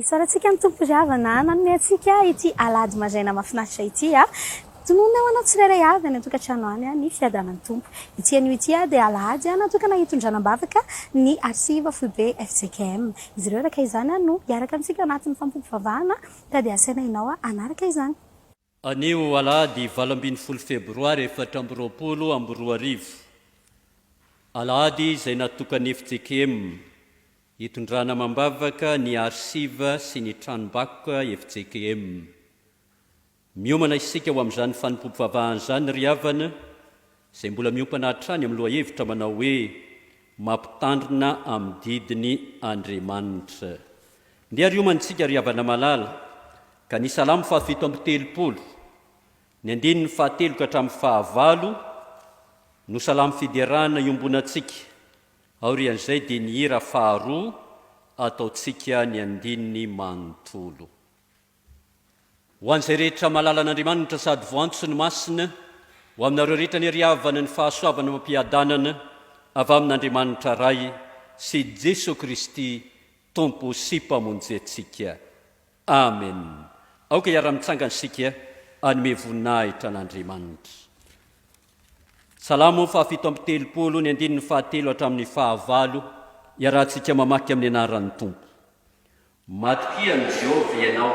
Isaorantsika amin'ny tompo ry havana nanome antsika ity alady maraina mahafinaritra ity tononona ho anao tsirairay avy any an-tokantrano any ny fiadanan'ny tompo. Ity anio ity dia alady natokana hitondrana-bavaka ny Arsiva FTV FJKM. Izy ireo araka izany no hiaraka amintsika anatin'ny fampiompivavahana ka dia asaina ianao anaraka izany. Anio alady 20 Febroary 2020. Alady izay natokany FJKM hitondrana mambavaka ny Arsiva sy ny Tranombakoka FJKM. Miomana isika ho amin'izany fanompoampivavahana izany ry havana, izay mbola miompana hatrany amin'ny lohahevitra manao hoe Mampitandrina amin'ny didiny Andriamanitra. Ndia riomantsika ry havana malala, ka ny salamo 730, ny 9 ka hatramin'ny 9 no salamo fiderana iombonantsika. Ao ry an'izay dia ny hira 2 ataontsika ny 9 manontolo. Ho an'izay rehetra malala an'Andriamanitra sady voanto sy ny masina, ho aminareo rehetra ny ry havana ny fahasoavana mampiadanana avy amin'Andriamanitra ray sy Jesosy Kristy Tompo sy mpamonjy antsika. Amen. Aoka hiara-mitsangana anome voninahitra an'Andriamanitra. Salamo 730, ny 9 hatramin'ny 9 iarahantsika mamaky amin'ny anaran'ny Tompo. Matokia ny Jehovah ianao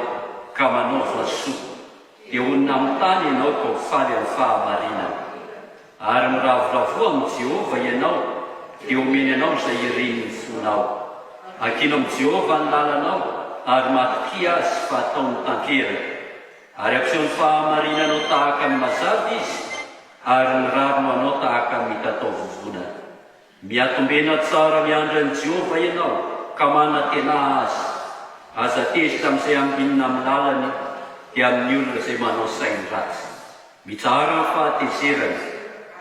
ka manaova soa, dia onina amin'ny tany ianao ka ho faly amin'ny fahamarinana. Ary miravoravoa amin'ny Jehovah ianao, dia omeny ianao izay ireny ny fonao. Akina amin'ny Jehovah ny lalanao, ary matokia azy fa ataony tanteraka. Ary ampiseho ny fahamarinanao tahaka ny mazava izy, ary ny rarino anao tahaka ny mitatao vovona. Miatombena tsara miandra ny Jehovah ianao, ka manantena azy. Aza tezitra amin'izay ambinina amin'ny lalany, dia amin'ny olona izay manao sainy ratsy. Mitsara ny fahatezerany,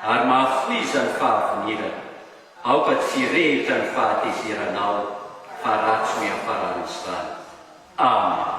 ary mahafoiza ny fahavinirana. Aoka tsy rehetra ny fahatezeranao, fa ratsy ny afaran'izany. Amen.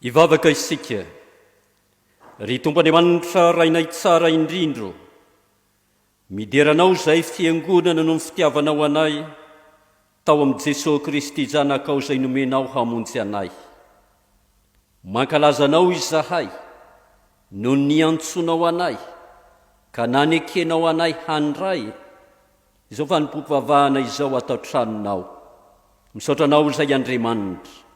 Ivavaka isika, ry Tompo Andriamanitra rainay tsara indrindro, mideranao izay fiangonana no ny fitiavanao anay tao amin'ny Jesosy Kristy zanakao izay nomenao hamonjy anay. Mankalazanao izahay no niantsonao anay ka nanekenao anay handray izao fanompoampivavahana izao atao tranonao. Misaotranao izay Andriamanitra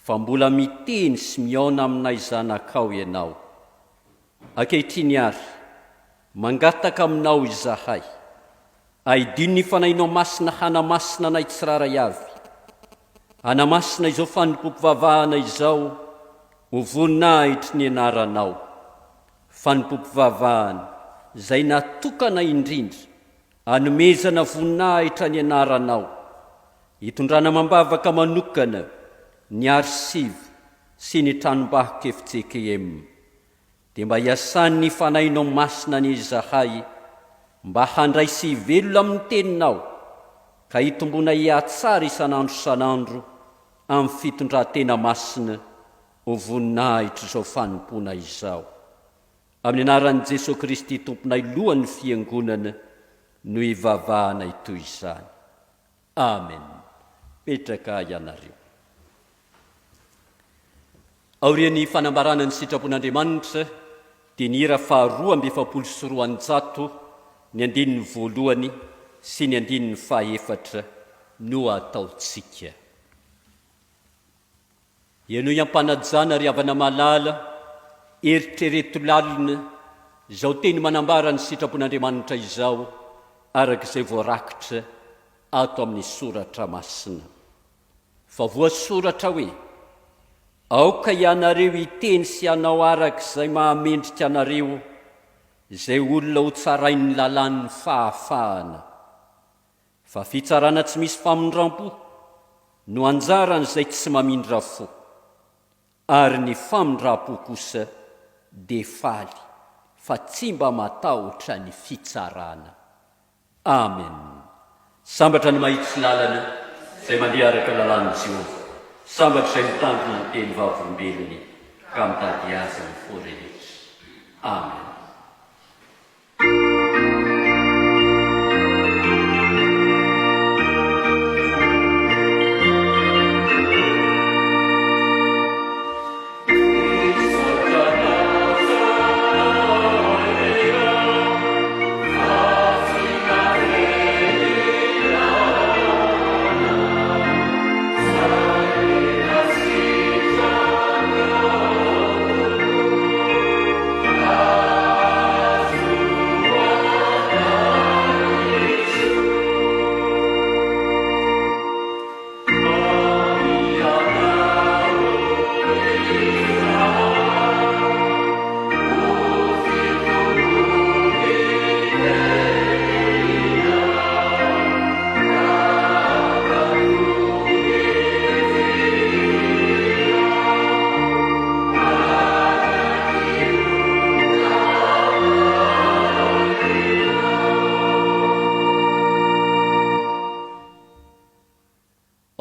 fa mbola miteny sy miaona aminay zanakao ianao. Ankehitriny ary mangataka aminao izahay, aidiny ny fanahinao masina hanamasina anay tsiraray avy, hanamasina izao fanompoampivavahana izao ho voninahitry ny anaranao, fanompoampivavahana izay natokana indrindra hanomezana voninahitra ny anaranao, hitondrana mambavaka manokana ny Arsiva sy ny Tranombakoka FJKM, dia mba hiasan'ny fanahinao masina ny izahay mba handray sy velona amin'ny teninao ka hitombona hiatsara isan'andro amin'ny fitondran-tena masina ho voninahitra izao fanompona izao. Amin'ny anaran'i Jesosy Kristy tomponay lohan'ny fiangonana no ivavahana itoy izany. Amen. Petraka ianareo. Aorian'ny fanambarana ny sitrapon'Andriamanitra dia ny hira 224 ny 1 sy ny 4 no ataotsika. Ianao iampanajana ry havana malala, eritrereto lalina, izao teny manambara ny sitrapon'Andriamanitra izao arak'izay voarakitra ato amin'ny soratra masina. Fa voasoratra hoe, aoka ianareo hiteny sy hanao arak'izay mahamendrika anareo, izay olona ho tsarain'ny lalàn'ny fahafahana. Fa fitsarana tsy misy famindram-po no anjaran'izay tsy mamindra fo, ary ny famindram-po kosa dia faly, fa tsy mba matahotra ny fitsarana. Amen. Sambatra ny mahitsy lalana izay mandeha araka lalàn'i Jehova, sambatra izay mitandrina ny teny vavolombelony ka mitady azy ny forehetra. Amen.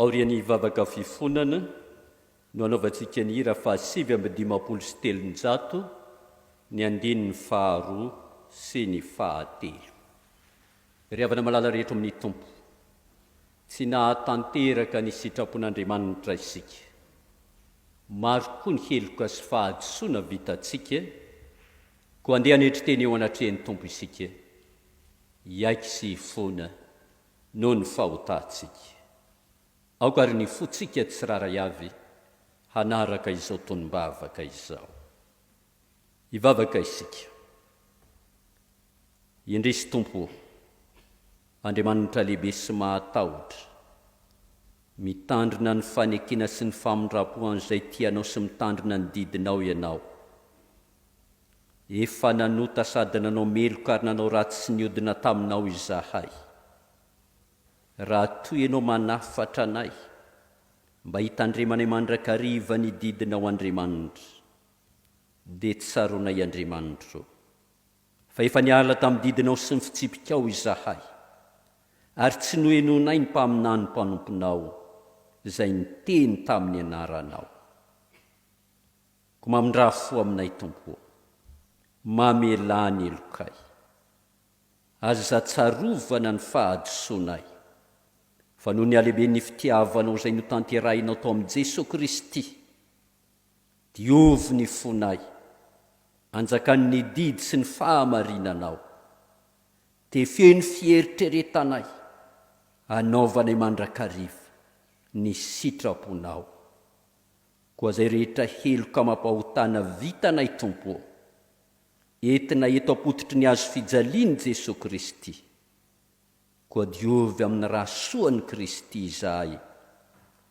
Aorian'ny vavaka fifonana no anaovantsika ny hira 550 ny 2 sy ny 3. Ry havana malala rehetra amin'ny Tompo, tsy nahatanteraka ny sitrapon'Andriamanitra isika. Maro koa ny heloka sy fahadisoana vitantsika, koa andeha anetry teny eo anatrehan'ny Tompo isika, iaiky sy hifona noho ny fahotantsika. Aoka ary ny fotsika tsiraray avy hanaraka izao tonombavaka izao. Ivavaka isika. Indrisy Tompo, Andriamanitra lehibe sy mahatahotra, mitandrina ny fanekena sy ny famindram-poana izay tianao sy mitandrina ny didinao ianao. Efa nanota sady nanao meloka ary nanao ratsy sy niodina taminao izahay. Raha toy ianao manafatra anay, mba hitandremanay mandrakariva ny didinao Andriamanitra, dia tsaronay Andriamanitra, fa efa niala tamin'ny didinao sy ny fitsipikao izahay, ary tsy nohenonay ny mpaminany mpanomponao izay niteny tamin'ny anaranao. ko mamindraha fo aminay tompo, mamelany elokay, aza tsarovana ny fahadisoanay, fa noho ny alehiben'ny fitiavanao izay notanterahinao tao amin'i Jesosy Kristy, diovy ny fonay, anjakan'ny didy sy ny fahamarinanao, tefeny fieritreretanay, anaovanay mandrakariva ny sitraponao, koa zay rehetra heloka mampahotana vitanay tompo, entina eto apototry ny azo fijaliany Jesosy Kristy, koa diovy amin'ny rahasoan'i Kristy izahay,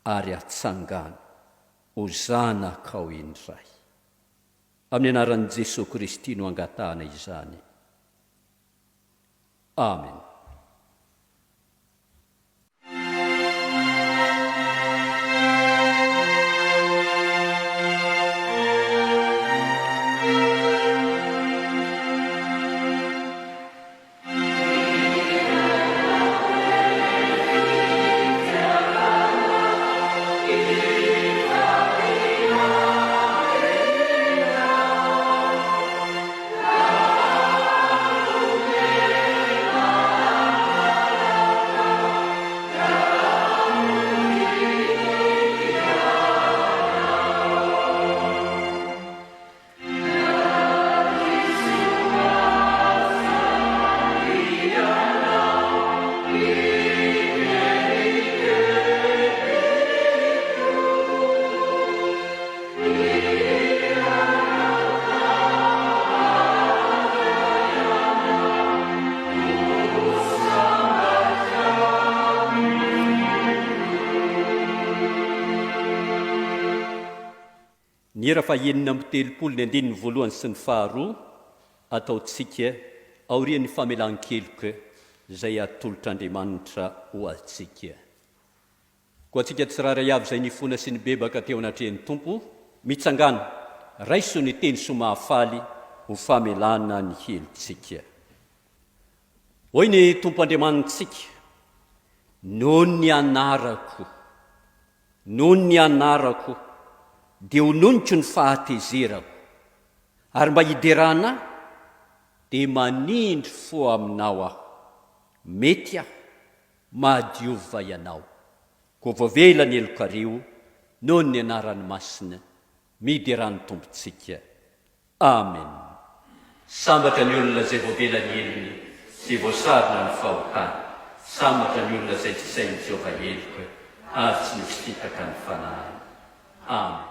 ary atsangana hozana kao indray. Amin'ny anaran'i Jesosy Kristy no angatahana izany. Amen. Ny era fahaenina amby telopolo ny andininy voalohany sy ny faharoa ataontsika aorian'ny famelan-keloka izay atolotr'Andriamanitra ho antsika. Koa antsika tsiraray avy izay nifona sy ny bebaka teo anatrehan'ny Tompo, mitsangana raiso ny teny somahafaly ho famelana ny helontsika. Hoy ny Tompo Andriamanitsika, noho ny anarako, dia hononiko ny fahatezerako, ary mba hiderana dia manindry fo aminao aho, mety aho mahadiova ianao, koa voavela ny elokario noho ny anarany masina, miderany tompontsika. Amen. Sambatra ny olona izay voavela ny elony sy voasarona ny fahotana, sambatra ny olona izay tsy sain'ny Jehovah eloka, ary tsy misitaka ny fanahy. Amen.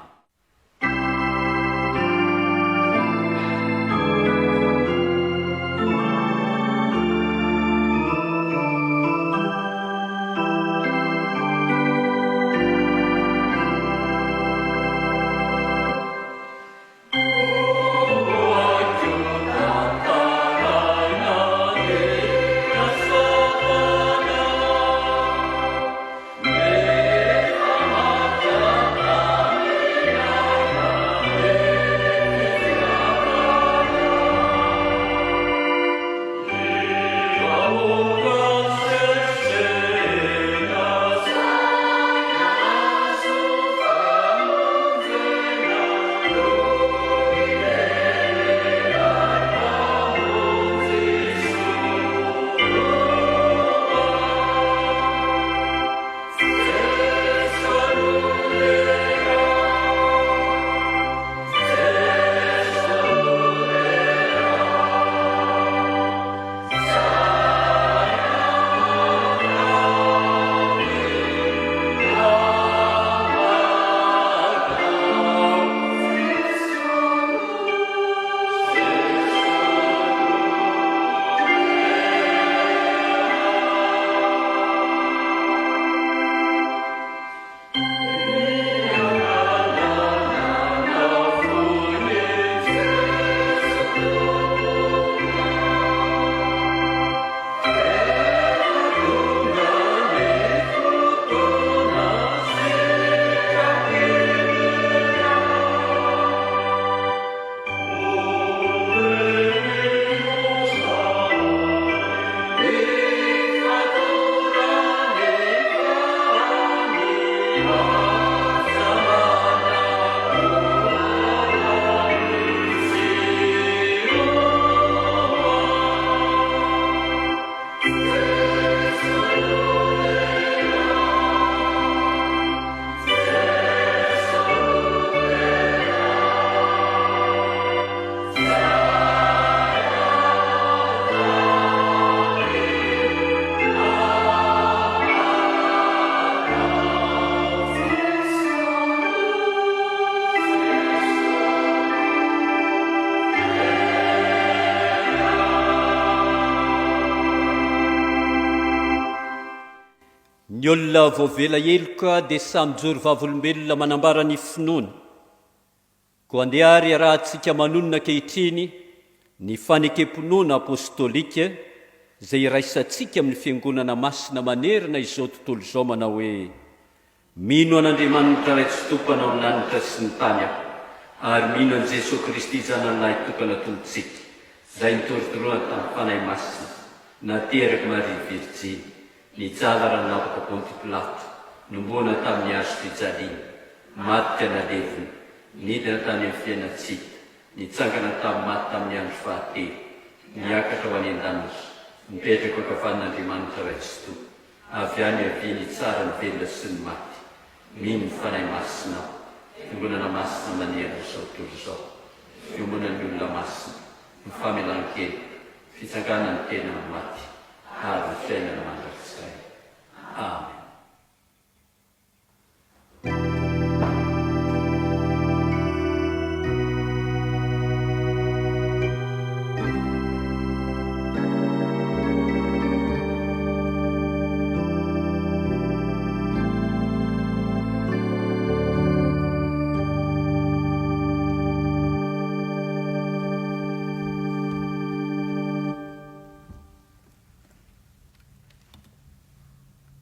ny olona voavela eloka dia samy joro vavolombelona manambara ny finoana koa andeary rahantsika manonona ankehitriny ny fanekemponoana apôstôlika izay iraisantsika amin'ny fiangonana masina manerina izao tontolo izao manao hoe mino an'Andriamanitra ray tsy tompanao ny lanitra sy ny tany aho ary mino an' Jesosy Kristy zananahy tokana tompontsika izay nitorotoroana tamin'ny fanahy masina nateraka Maria Virjiny nijala ranavaka Ponty Pilato nombona tamin'ny hazo fijaliana maty analeviny nidina tany amin'ny fiainatsika nitsangana tamin'ny maty tamin'ny andro fahatelo niakatra ho any an-danitra mipetraka ankavan'Andriamanitra ray tsy tompo avy any aviany tsara ny velona sy ny maty mino ny fanahy masina fiangonana masina manerina izao tontolo izao fiomonan'ny olona masina ny famelan-kely fitsanganany tena ny maty ary ny fiainana mandrakizay. Amen.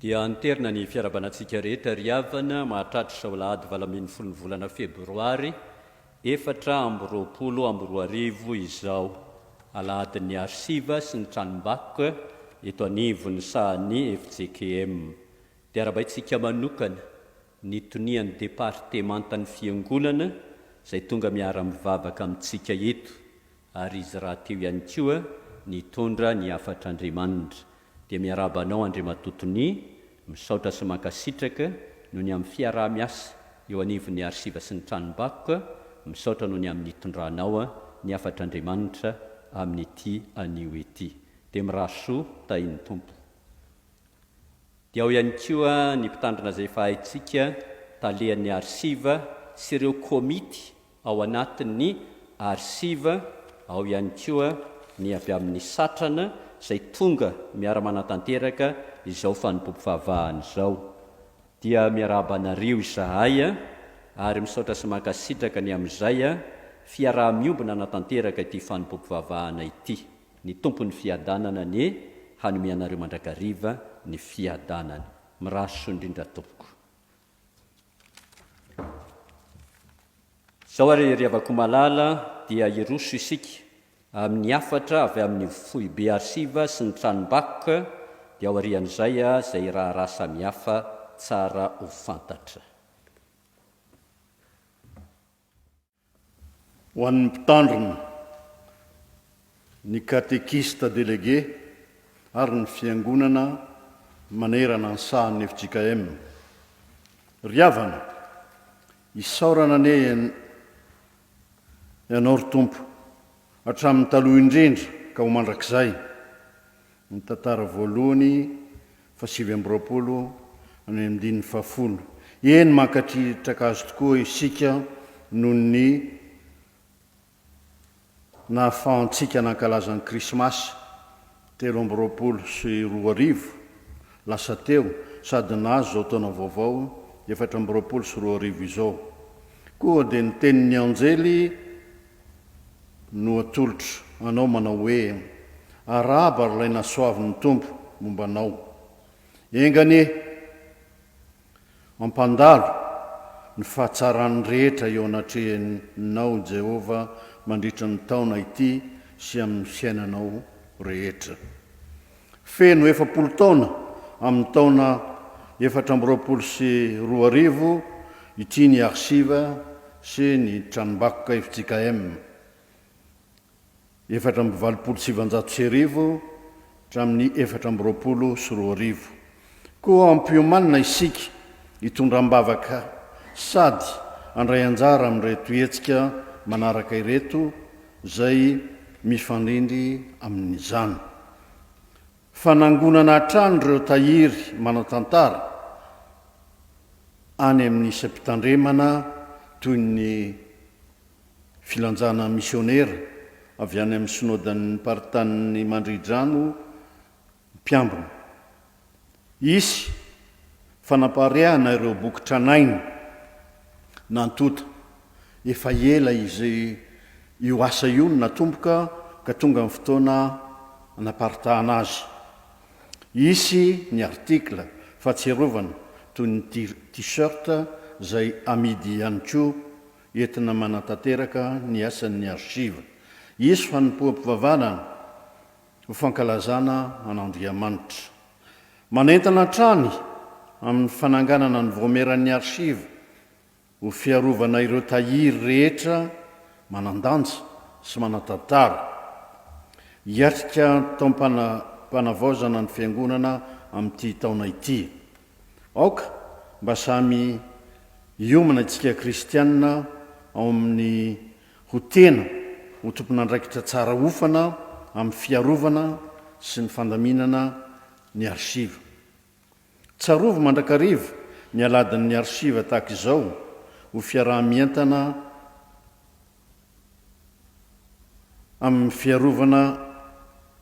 Dia anterina ny fiarabanantsika rehetra riavana mahatratra sao Alahady 20 volana Febroary 2024 izao Alahadin'ny Arsiva sy ny Tranombakoka eto anivon'ny sahan'ny FJKM. Dia arabaitsika manokana ny tonian'ny departemantan'ny fiangonana izay tonga miara-mivavaka amintsika eto ary izy raha teo ihany koa nitondra ny afatr'Andriamanitra. Dia miarabanao Andriamatotony misaotra sy mankasitraka noho ny amin'ny fiaraha-miasa eo anivon'ny Arsiva sy ny Tranombakoka misaotra noho ny amin'ny itondranao ny afatr'Andriamanitra amin'ity anio ety. Dia miraso tahin'ny Tompo. Dia ao ihany koa ny mpitandrina izay efa haitsika talehan'ny Arsiva sy ireo komity ao anatin'ny Arsiva, ao ihany koa ny avy amin'ny satrana izay tonga miara-manatanteraka izao Fanompoampivavahana izao. Dia miarabanareo izahay ary misaotra sy mankasitraka ny amin'izay fiaraha-miombona natanteraka ity Fanompoampivavahana ity. Ny tompon'ny fiadanana ny hanomeanareo mandrakariva ny fiadanana. Miraso indrindra tompoko. Zao ary riavako malala dia iroso isika amin'ny afatra avy amin'ny FTV Arsiva sy ny Tranombakoka dia ao arian'izay izay raha samihafa tsara ho fantatra. Ho an'ny mpitandrina, ny katekista délégué ary ny fiangonana manerana ny sahan'ny FJKM. Riavana, isaorana ne ianao ry Tompo hatramin'ny taloha indrindra ka ho mandrakizay. Ny tantara voalohany 720 any 10 eny mankatritraka azy tokoa isika noho ny nahafahantsika nankalazan'ny Krismasy 2024 lasa teo sady nazo zao taona vaovao 2024 izao. Koa dia ny tenin'ny anjely no atolotra anao manao hoe araba ary ilay nasoavin'ny Tompo mombanao. Engane ampandalo ny fahatsarany rehetra eo anatrehanao Jehova mandritra ny taona ity sy amin'ny fiainanao rehetra. Feno 70 taona amin'ny taona 2024 ity ny Arsiva sy ny Tranombakoka FJKM. 427 hatramin'ny 422. Koa ampiomanina isika hitondram-bavaka sady andray anjara amin'reto hetsika manaraka ireto izay mifandrindry amin'izany. Fanangonana hatrany ireo tahiry manatantara any amin'ny isa-pitandremana toy ny filanjana misionera avy any amin'ny synodan'ny partan'ny mandridrano mpiambina. Isy fanaparehana ireo boky tranainy nantota efa ela izy io asa io no natomboka ka tonga amin'ny fotoana naparitahana azy. Isy ny artikla fahatserovana toy ny t-shirt zay amidy ihany koa entina manatanteraka ny asan'ny Arsiva. Isy Fanompoampivavahana ho fankalazana an'Andriamanitra. Manentana trany amin'ny fananganana ny vomeran'ny Arsiva ho fiarovana ireo tahiry rehetra manandanja sy manatantara. Hiatrika taom-panavaozana ny fiangonana amin'ity taona ity. Aoka mba samy hiomana itsika kristianina ao amin'ny ho tena ho tompon'andraikitra tsara ofana amin'ny fiarovana sy ny fandaminana ny Arsiva. Tsarovo mandrakariva ny Alahadin'ny Arsiva tahaka izao ho fiarah-mientana amin'ny fiarovana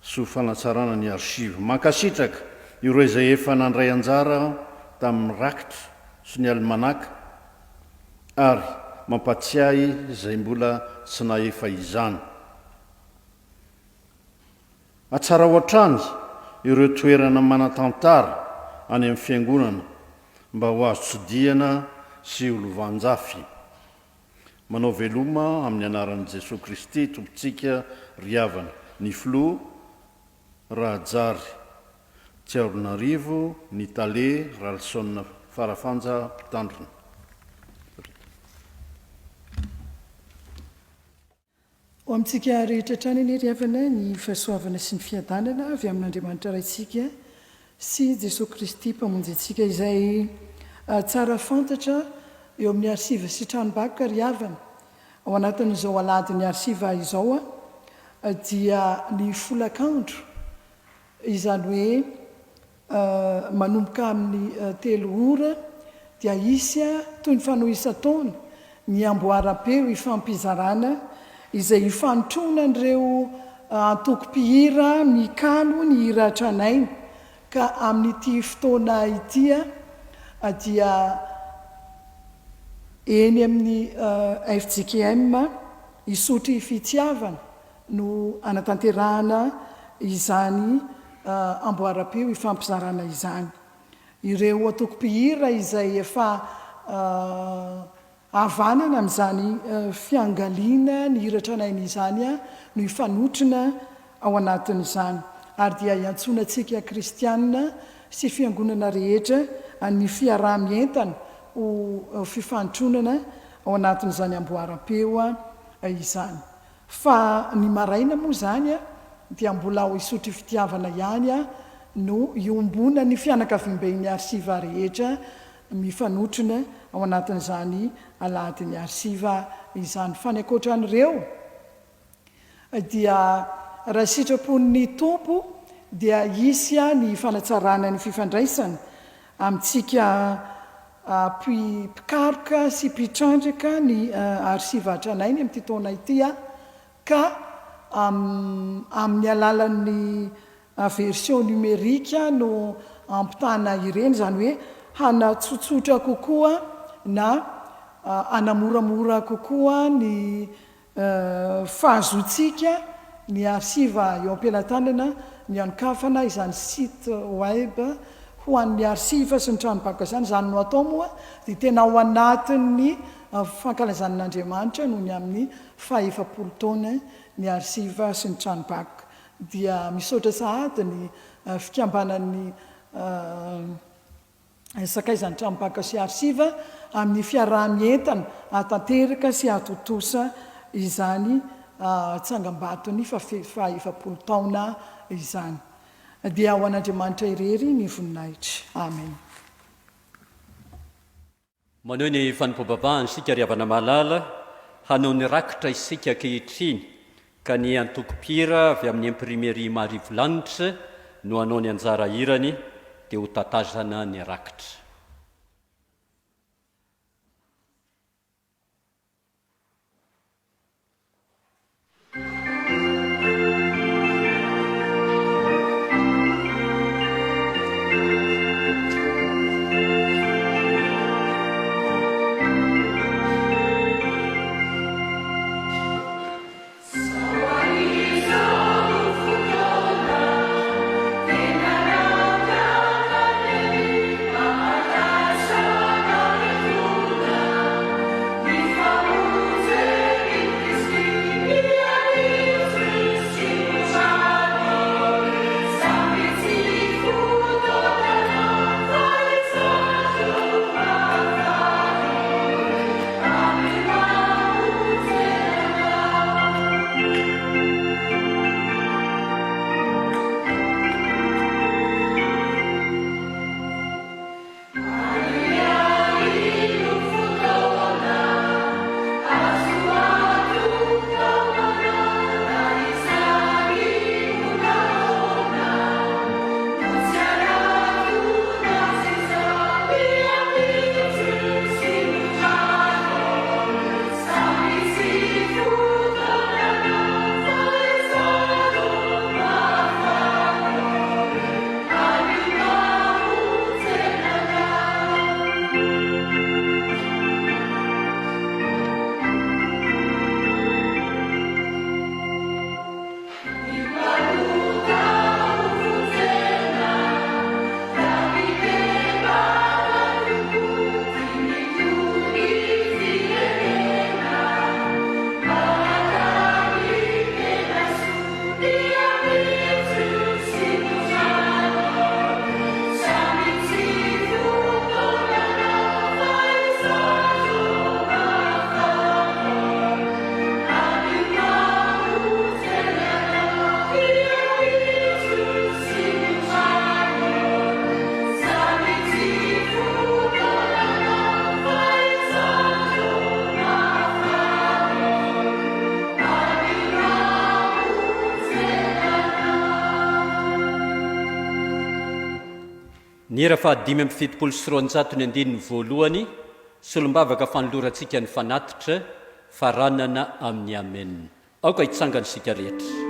sy ho fanatsarana ny Arsiva. Mankasitraka ireo izay efa nandray anjara tamin'ny rakitra sy ny almanaka ary mampatsiahy izay mbola tsy nahefa izany. Atsara ho atrany ireo toerana manatantara any amin'ny fiangonana mba ho azo tsodiana sy olovanjafy. Manao veloma amin'ny anaran'i Jesosy Kristy tompontsika ry havana. Ny filoha Rahajary Tsiaronarivo, ny tale Ralsona Farafanja Mpitandrina. Ho amintsika rehetra trany ny ry havana ny fahasoavana sy ny fiadanana avy amin'Andriamanitra raintsika sy Jesosy Kristy mpamonjy antsika izay tsara fantatra eo amin'ny Arsiva sy Tranombakoka ry havana. Ao anatin'izao Alahadin'ny Arsiva izao dia ny folakandro izany hoe manomboka amin'ny 3 ora dia isy toy ny fanoisan-taona ny amboara-peo ifampizarana izay ifanotonan'ireo antoko-pihira mikalo ny hira tranainy. Ka amin'ity fotoana ity dia eny amin'ny FJKM isotry fitiavana no anatanterahana izany amboara-peo ifampizarana izany. Ireo antoko-pihira izay efa havanana amin'izany fiangaliana ny hira tranainy izany no ifanotrina ao anatin'izany. Ary dia iantsonantsika kristianina sy fiangonana rehetra ny fiarah-mientana ho fifantronana ao anatin'izany amboara-peo izany. Fa ny maraina moa zany dia mbola ho isotry fitiavana ihany no iombona ny fianakaviam-ben'ny Arsiva rehetra mifanotrina ao anatin'izany Alahadin'ny Arsiva izany. Fa ny ankoatran'ireo dia raha sitrapon'ny tompo dia isy ny fanatsarana ny fifandraisana amintsika mpikaroka sy mpitrandraka ny Arsiva tranainy amin'ity taona ity ka amin'ny alalan'ny version numérika no ampitana ireny, zany hoe hanatsotsotra kokoa na anamoramora kokoa ny fahazotsika ny Arsiva eo am-pelantanana ny anokafana izany site web ho an'ny Arsiva sy ny Tranombakoka izany. Zany no atao moa dia tena ao anatin'ny fankalazan'Andriamanitra noho ny amin'ny 400 taona ny Arsiva sy ny Tranombakoka. Dia misaotra sahady ny fikambanan'ny sakaizan'ny Tranombakoka sy Arsiva amin'ny fiarah-mientana atanteraka sy atotosa izany tsangam-batony 400 taona izany. Dia ao an'Andriamanitra irery ny voninahitra. Amen. Manao ny fanompom-bavahana isika ry havana malala, hanao ny rakitra isika ankehitriny ka ny antoko-pira avy amin'ny imprimerie Marivolanitra no hanao ny anjara irany dia ho tatazana ny rakitra. Ny hira fahadimy amby fitopolo sy roanjato ny andininy voalohany, solombavaka fanolorantsika ny fanatitra, faranana amin'ny amin'ny. Aoka hitsangana sika rehetra.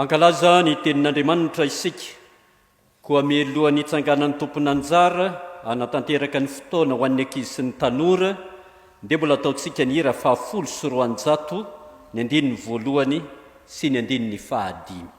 Ankalaza ny tenin'Andriamanitra isika, koa mialohan'ny hitsanganan'ny tompony anjara anatanteraka ny fotoana ho an'ny ankizy sy ny tanora, dia mbola ataontsika ny hira fahafolo sy roanjato ny andininy voalohany sy ny andininy fahadimy.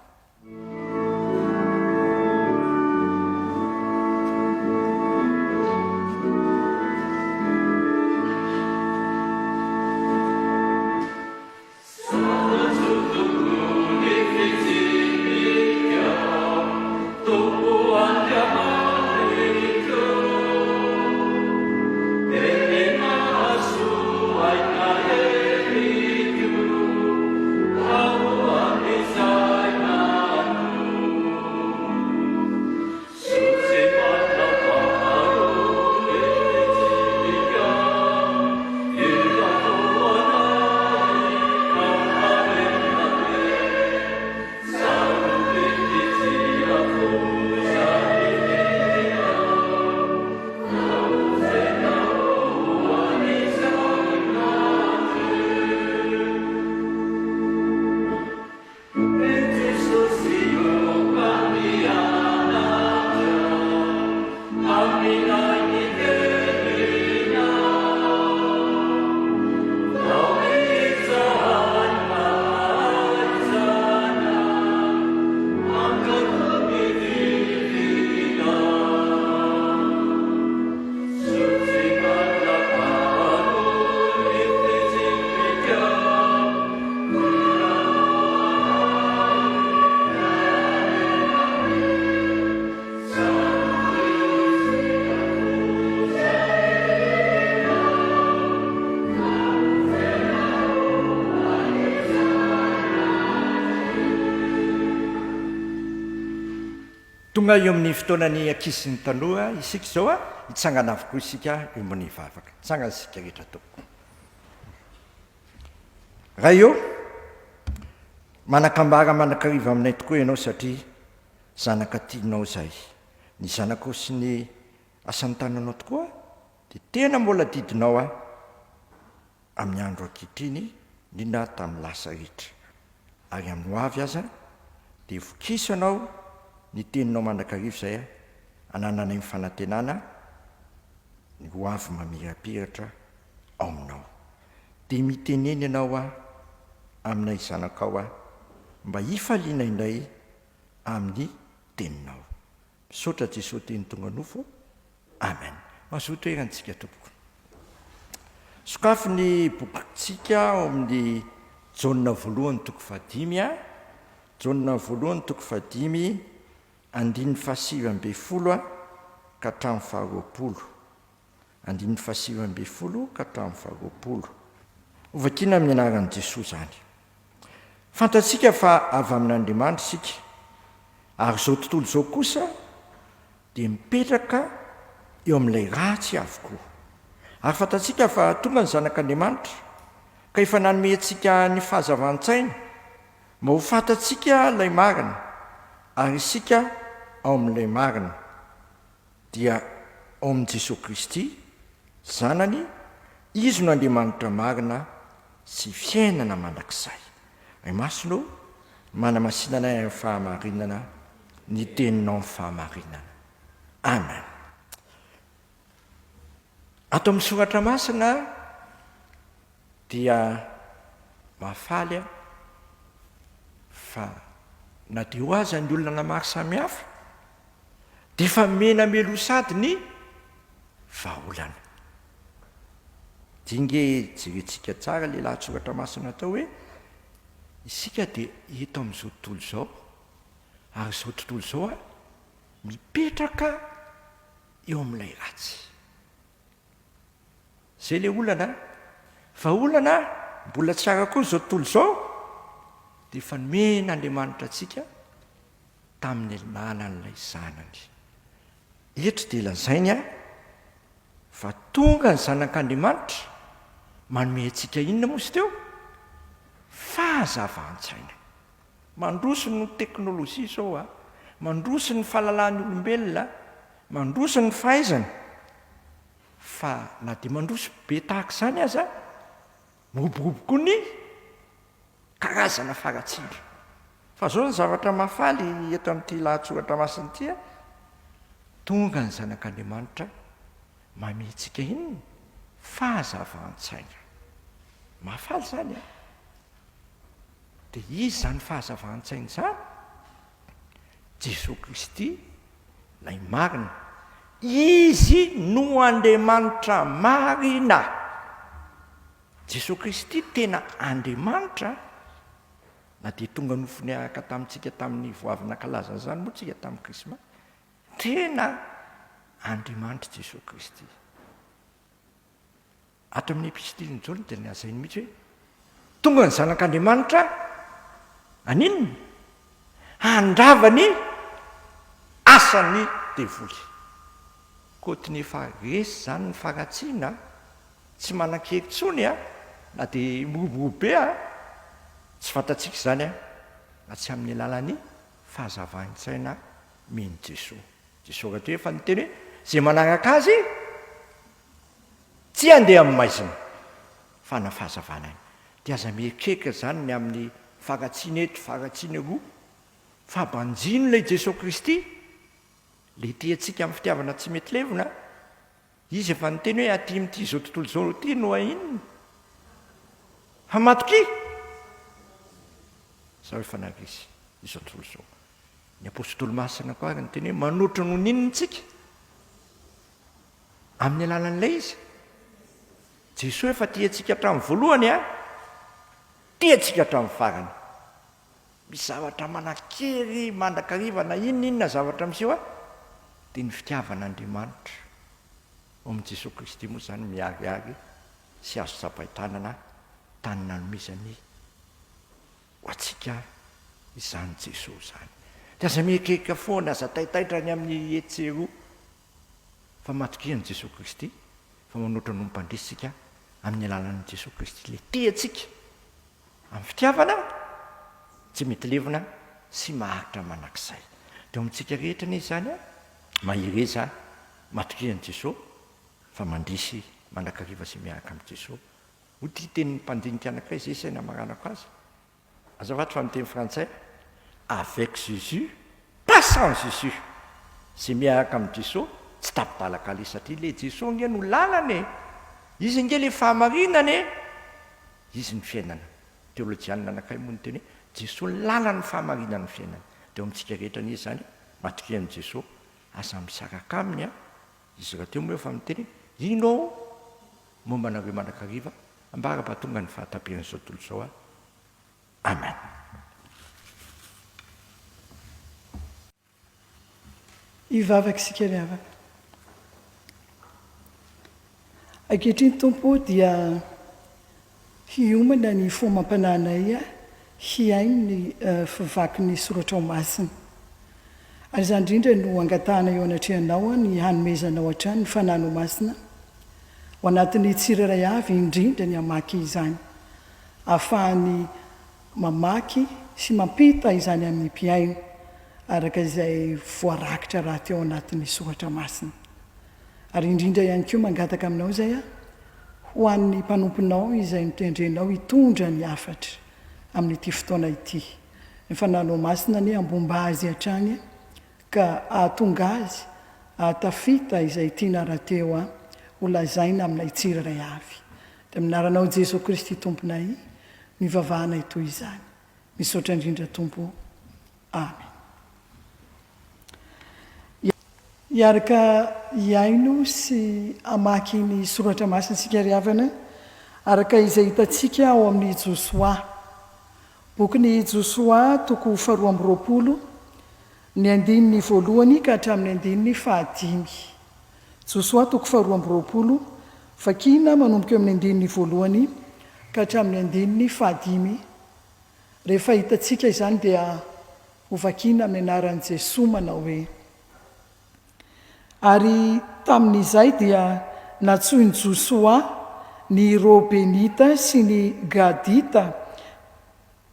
Tonga eo amin'ny fotoanany ankizy ny tanoa isika zao a hitsangana avokoa isika eo ambony vavaka, hitsangana isika rehetra toko. Raha eo manakambara manakariva aminay tokoa ianao satria zanaka tianao zay. Ny zanako sy ny asan'ny tananao tokoa dia tena mbola didinao a amin'ny andro ankehitriny indrindra tamin'ny lasa rehetra. Ary amin'ny ho avy aza dia vokiso anao ny teninao mandrakarivo zay anananay mifanantenana ny ho avy mamirapiratra ao aminao. Dia miteneny ianao a aminay zanakao a mba hifaliana indray amin'ny teninao. Misaotra Jesosy teny tonga nofo. Amen. Mazoto erantsika tompoko. Sokafy ny bokintsika ao amin'ny jaonina voalohany toko fahadimy a. Jaonina voalohany toko fahadimy andininy fahasivy folo ka hatramin'ny faharoapolo. Andininy fahasivy folo ka hatramin'ny faharoapolo. Hovakiana amin'ny anaran'i Jesosy zany. Fantatsika fa avy amin'Andriamanitra isika, ary zao tontolo zao kosa dia mipetraka eo amin'ilay ratsy avokoa. Ary fantatsika fa tonga ny zanak'Andriamanitra ka efa nanome antsika ny fahazavan-tsaina mba ho fantatsika ilay marina, ary isika ao amin'ilay marina dia ao amin'i Jesosy Kristy zanany, izy no Andriamanitra marina sy fiainana mandrakizay. Ay masino manamasinanay amin'ny fahamarinana ny teninao amin'ny fahamarinana. Amen. Ato amin'ny soratra masina dia mahafaly fa na dia ho aza ny olona namary samihafa dia fa mena melo sady ny vahaolana. Dinge jerentsika tsara le lahatsoratra masina atao hoe isika dia eto amin'izao tontolo izao ary izao tontolo izao mipetraka eo amin'ilay ratsy. Zay le olana fa olana mbola tsara koa izao tontolo izao dia fa nomena Andriamanitra antsika tamin'ny lalan'ilay zanany. Eto dia lazainy fa tonga ny zanak'Andriamanitra manome antsika inona moa sy teo? Fahazavahan-tsaina. Mandroso ny teknôlôjia izao mandroso ny fahalalan'ny olombelona, mandroso ny fahaizana. Fa na dia mandroso be tahaka izany aza miroborobo ny karazana faratsindro. Fa zao ny zavatra mahafaly eto amin'ity lahatsoratra masina ity tonga ny zanak'Andriamanitra manome antsika inona? Fahazavahan-tsaina. Mahafaly izany dia izy zany fahazavahan-tsaina izany? Jesosy Kristy lay marina. Izy no Andriamanitra marina. Jesosy Kristy tena Andriamanitra, na dia tonga nofony araka tamintsika tamin'ny voavina kalazana izany moa tsika tamin'ny Krisma. Tena Andriamanitra Jesosy Kristy. Ato amin'ny epistiliny Jaona dia lazainy mihitsy hoe tonga ny zanak'Andriamanitra aninona? Andravany asany devoly. Kotiny efa resy zany ny faratsiana tsy manan-kery tsony na dia miroborobo be tsy fantatsika izany na tsy amin'ny alalan'ny fahazavahan-tsaina miny Jesosy. Jesosy raha efa niteny hoe zay manaraka azy tsy handeha amin'ny maizina fa na fahazavana any. Dia aza miekeka zany ny amin'ny faratsiana eto, faratsiana roa, fa banjino ilay Jesosy Kristy le tiantsika amin'ny fitiavana tsy mety levona. Izy efa niteny hoe aty amin'ity izao tontolo izao ity no inona? Hamatoky. Zao efa narisy izao tontolo izao. Ny apôstôly masina koa ary niteny hoe manoatra no ninona tsika amin'ny alalan'ilay izy. Jesosy efa tiantsika hatramin'ny voalohany tiantsika hatramin'ny farany. Misy zavatra manan-kery mandrakariva na inona zavatra miseho dia ny fitiavan'Andriamanitra ao amin'i Jesosy Kristy moa zany miariary sy azo tsapahi-tanana tany nanomezany ho antsika izany Jesosy zany. Dia aza miekeka foana, aza taitaitra ny amin'ny etseroa fa matokian'i Jesosy Kristy fa manoatra no mpandrisika amin'ny alalan'i Jesosy Kristy le tiantsika amin'ny fitiavana tsy mety levona sy maharitra manakizay. Dia amintsika rehetra ny izany mahireza matokian'i Jesosy fa mandrisy mandrakariva sy miaraka amin'ny Jesosy. Ho tia tenin'ny mpandinika anankiray zay saina maranako azy. Azafady fa miteny frantsay avec Jésus, pas sans Jésus. Zay miaraka amin'ny Jesosy tsy tapidalaka le satria le Jesosy nge no lalany izy nge le fahamarinany izy ny fiainana. Teolojianina anankiray moa ny teny hoe Jesosy lalany fahamarinany fiainana. Dia amintsika rehetra ny izy zany matokian'i Jesosy asa misaraka aminy izy raha teo moa efa miteny inao momba anareo mandrakariva ambara-pahatonga ny fahatapiran'izao tontolo izao Amen. Hivavaka isika ry havaka. Ankehitriny Tompo dia hiomana ny fomam-pananay hiaino ny favaky ny soratra ao masina. Ary izany indrindra no angatahana eo anatrehanao ny hanomezanao hatrany ny fanano masina ho anatin'ny tsirairay avy indrindra ny hamaky izany, ahafahany mamaky sy mampita izany amin'ny mpiaino araka izay voarakitra raha teo anatin'ny soratra masina. Ary indrindra ihany koa mangataka aminao izay ho an'ny mpanomponao izay nitendrenao hitondra ny afatra amin'ity fotoana ity. Nyfananao masina ny ambomba azy hatrany ka ahatonga azy ahatafita izay tiana rahateo ho lazaina aminay tsirairay avy. Dia minaranao Jesosy Kristy tomponay mivavahana itoy izany. Misaotra indrindra tompo. Amen. Iaraka iaino sy amaky ny soratra masina sika riavana araka izay hitantsika ao amin'ny Josoa. Bokyny Josoa toko 2:20 ny 1:1 ka hatramin'ny 1:5. Josoa toko 2:20 vakina manomboka amin'ny 1:1 ka hatramin'ny 1:5. Rehefa hitantsika izany dia ho vakina amin'ny anaran'i Jesosy manao hoe: ary tamin'izay dia natsoiny Josoa ny Robenita sy ny Gadita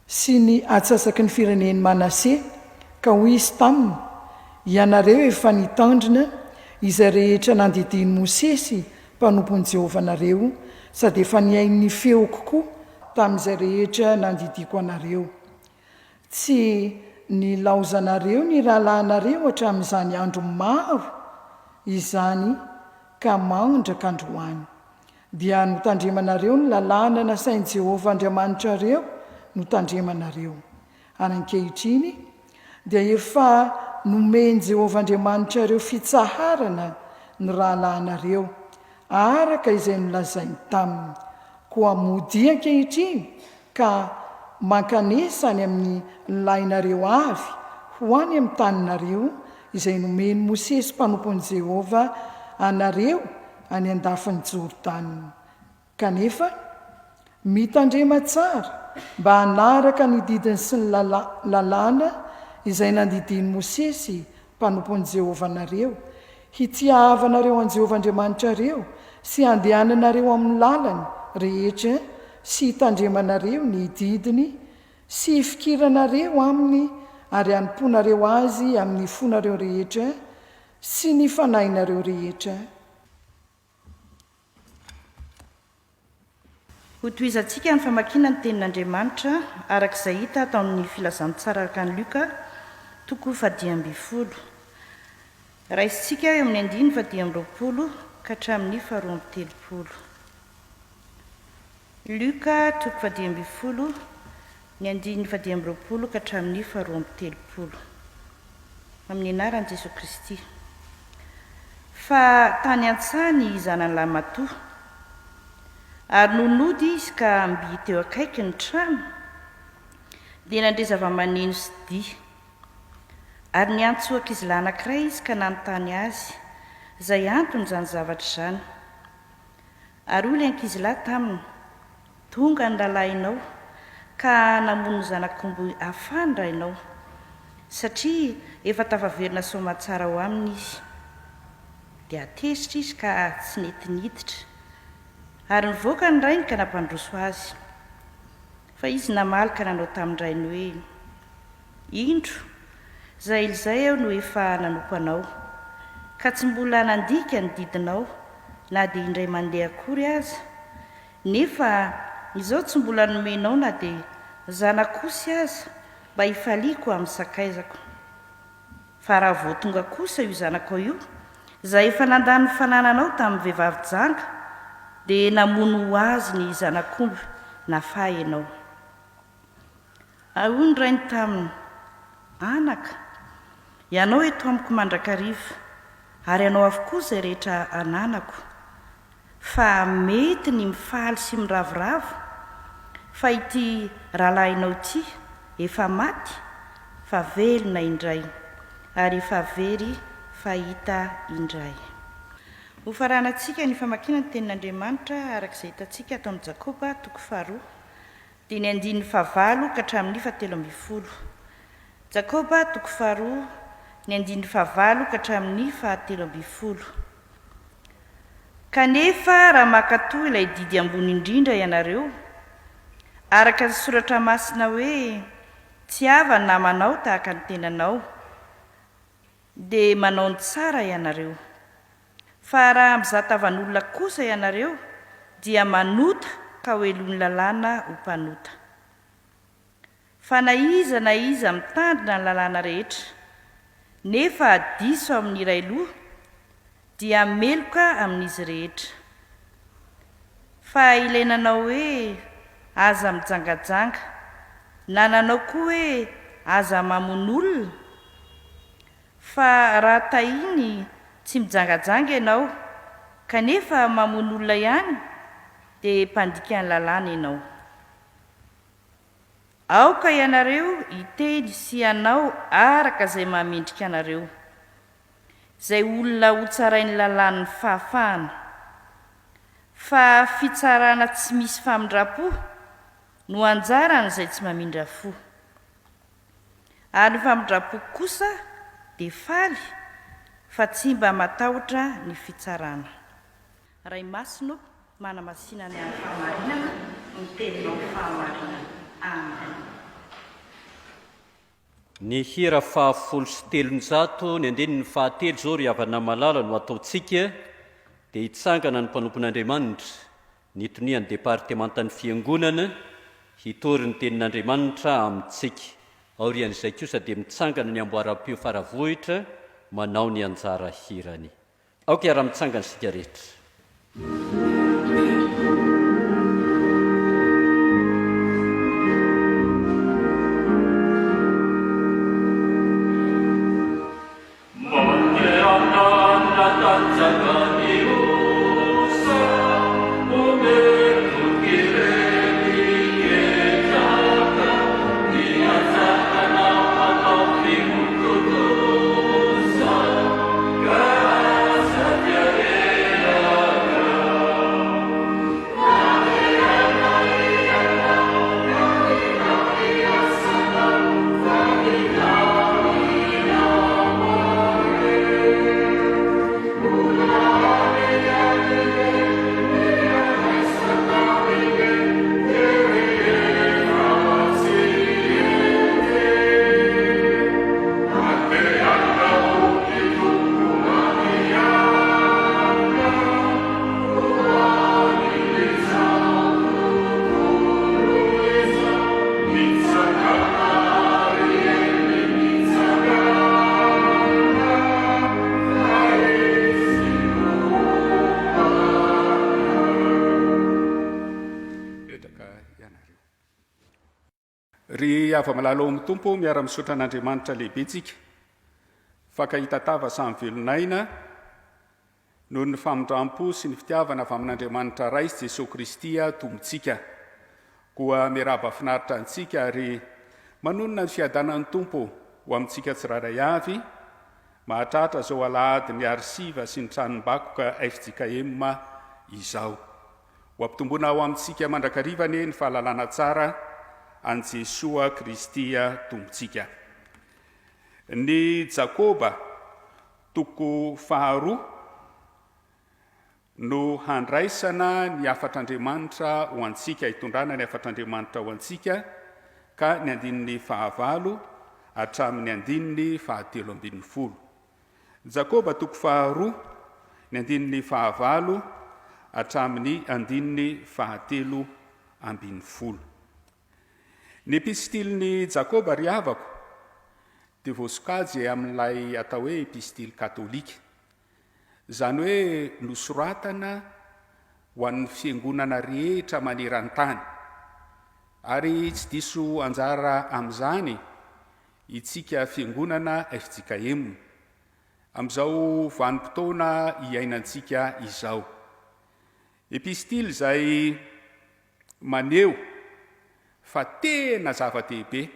sy ny atsasaky ny fireneny Manase ka ho izy taminy: ianareo efa nitandrina izay rehetra nandidiny Mosesy mpanompon'i Jehovah nareo, sady efa niain'ny feo kokoa tamin'izay rehetra nandidiko anareo. Tsy nilaozanareo ny rahalahinareo hatramin'izany andro maro izany ka mandraka androany. Dia notandremanareo ny lalàna nasain'i Jehovah Andriamanitra reo notandremanareo. Ary ankehitriny dia efa nomeny Jehovah Andriamanitra reo fitsaharana ny rahalahinareo araka izay nolazainy taminy, koa mody ankehitriny ka mankanesany amin'ny lainareo avy ho any amin'ny taninareo izay nomeny Mosesy mpanompon'i Jehovah anareo any andafin'ny Jordana. Kanefa mitandrema tsara mba hanaraka ny didiny sy ny lalàna izay nandidiny Mosesy mpanompon'i Jehovah nareo, hitiavanareo an Jehovah Andriamanitra reo sy handehananareo amin'ny lalany rehetra sy hitandremanareo ny didiny sy hifikiranareo aminy ary hanomponareo azy amin'ny fonareo rehetra sy ny fanahinareo rehetra. Ho toizantsika ny famakiana ny tenin'Andriamanitra arak'izay hita atao amin'ny filazantsara araka ny Luka toko 10:20. Raisintsika eo amin'ny 1:20 ka hatramin'ny 2:30. Luka toko 10:20 ny 1:20 ka hatramin'ny 2:30. Amin'ny anaran'i Jesosy Kristy. Fa tany an-tsany zanany lahy matoa, ary nonody izy ka mby teo akaiky ny trano, dia nandre zava-maneno sy dia, ary niantso ankizilahy anankiray izy ka nanontany azy izay antony izany zavatra izany. Ary hoy ilay ankizilahy taminy: tonga ny lalahinao ka namono zanak'omby afandra ianao, satria efa tafaverina soamantsara ho aminy izy. Dia atezitra izy ka tsy nety niditra, ary nivoaka ny rainy ka nampandroso azy. Fa izy namaly ka nanao tamin-drainy hoe: indro izay aho no efa nanompo anao, ka tsy mbola nandika ny didinao na dia indray mandeha akory aza, nefa izao tsy mbola nomenao na dia zanakosy aza mba hifaliako amin'ny sakaizako. Fa raha vao tonga kosa io zanako io, izay efa nandany fanananao tamin'ny vehivavy janga, dia namono ho azy ny zanak'omby nafahy ianao. Ahoy ny rainy taminy: anaka, ianao eto amiko mandrakariva, ary ianao avokoa izay rehetra ananako. Fa mety ny mifaly sy miravoravo, fa ity rahalahinao ity efa maty fa velona indray, ary efa very fahita indray. Ho faranantsika ny famakiana ny tenin'Andriamanitra arak'izay hitantsika atao amin'ny Jakoba toko 2 dia ny 9:9 ka hatramin'ny 17. Jakoba toko 2 ny 9:9 ka hatramin'ny 17. Kanefa raha mankatoy ilay didy ambony indrindra ianareo, araka ny soratra masina hoe: tsy hava ny namanao tahaka ny tenanao, dia manao ny tsara ianareo. Fa raha mizatavan'olona kosa ianareo, dia manota ka hoelon'ny lalàna ho mpanota. Fa na iza mitandrina ny lalàna rehetra nefa adiso amin'ny iray loha dia meloka amin'izy rehetra. Fa ilainanao hoe aza mijangajanga na nanao koa hoe aza mamon'olona. Fa raha tahiny tsy mijangajanga ianao kanefa mamon'olona ihany dia mpandika ny lalàna ianao. Aoka ianareo hiteny sy ianao araka izay mamendrika anareo, izay olona ho tsarain'ny lalàn'ny fahafahana. Fa fitsarana tsy misy famindram-po no anjarany izay tsy mamindra fo. Ary ny famindram-po kosa dia faly fa tsy mba matahotra ny fitsarana. Ray masino manamasinany amin'ny fahamarinana ny teninao fahamarinana. Amen. Ny hira 113 ny andinin'ny 1 zao ry havana malala no ataontsika dia hitsangana ny mpanompon'Andriamanitra nitonian'ny departementan'ny fiangonana hitory ny tenin'Andriamanitra amintsika. Aorian'izay kosa dia mitsangana ny amboaram-peo Faravohitra manao ny anjara hirany. Aoka iara-mitsangana sika rehetra. Ry ava-malala amin'ny tompo miara-misaotra an'Andriamanitra lehibetsika, fakahita-tava samy velonaina noho ny famindram-po sy ny fitiavana avy amin'Andriamanitra ray sy Jesosy Kristy tombontsika. Koa miaraba finaritra antsika ary manonona ny fiadanan'ny tompo ho amintsika tsiraray avy, mahatratra zao Alahadin'ny Arsiva sy ny Tranombakoka FJKM izao. Ho ampitomboana ao amintsika mandrakarivany ny fahalalana tsara an Jesosy Kristy tombontsika. Ny Jakoba toko 2 no handraisana ny afatr'Andriamanitra ho antsika, hitondrana ny afatr'Andriamanitra ho antsika ka ny andininy 9 hatramin'ny andininy 13. Jakoba toko 2 ny andininy 9 hatramin'ny andininy 13. Ny epistiliny Jakoba ry havako dia voasokajy amin'ilay atao hoe epistily katolika, izany hoe nosoratana ho an'ny fiangonana rehetra maneran-tany, ary tsy diso anjara amin'izany itsika fiangonana FJKM amin'izao vanim-potoana iainantsika izao. Epistily izay maneho fa tena zava-dehibe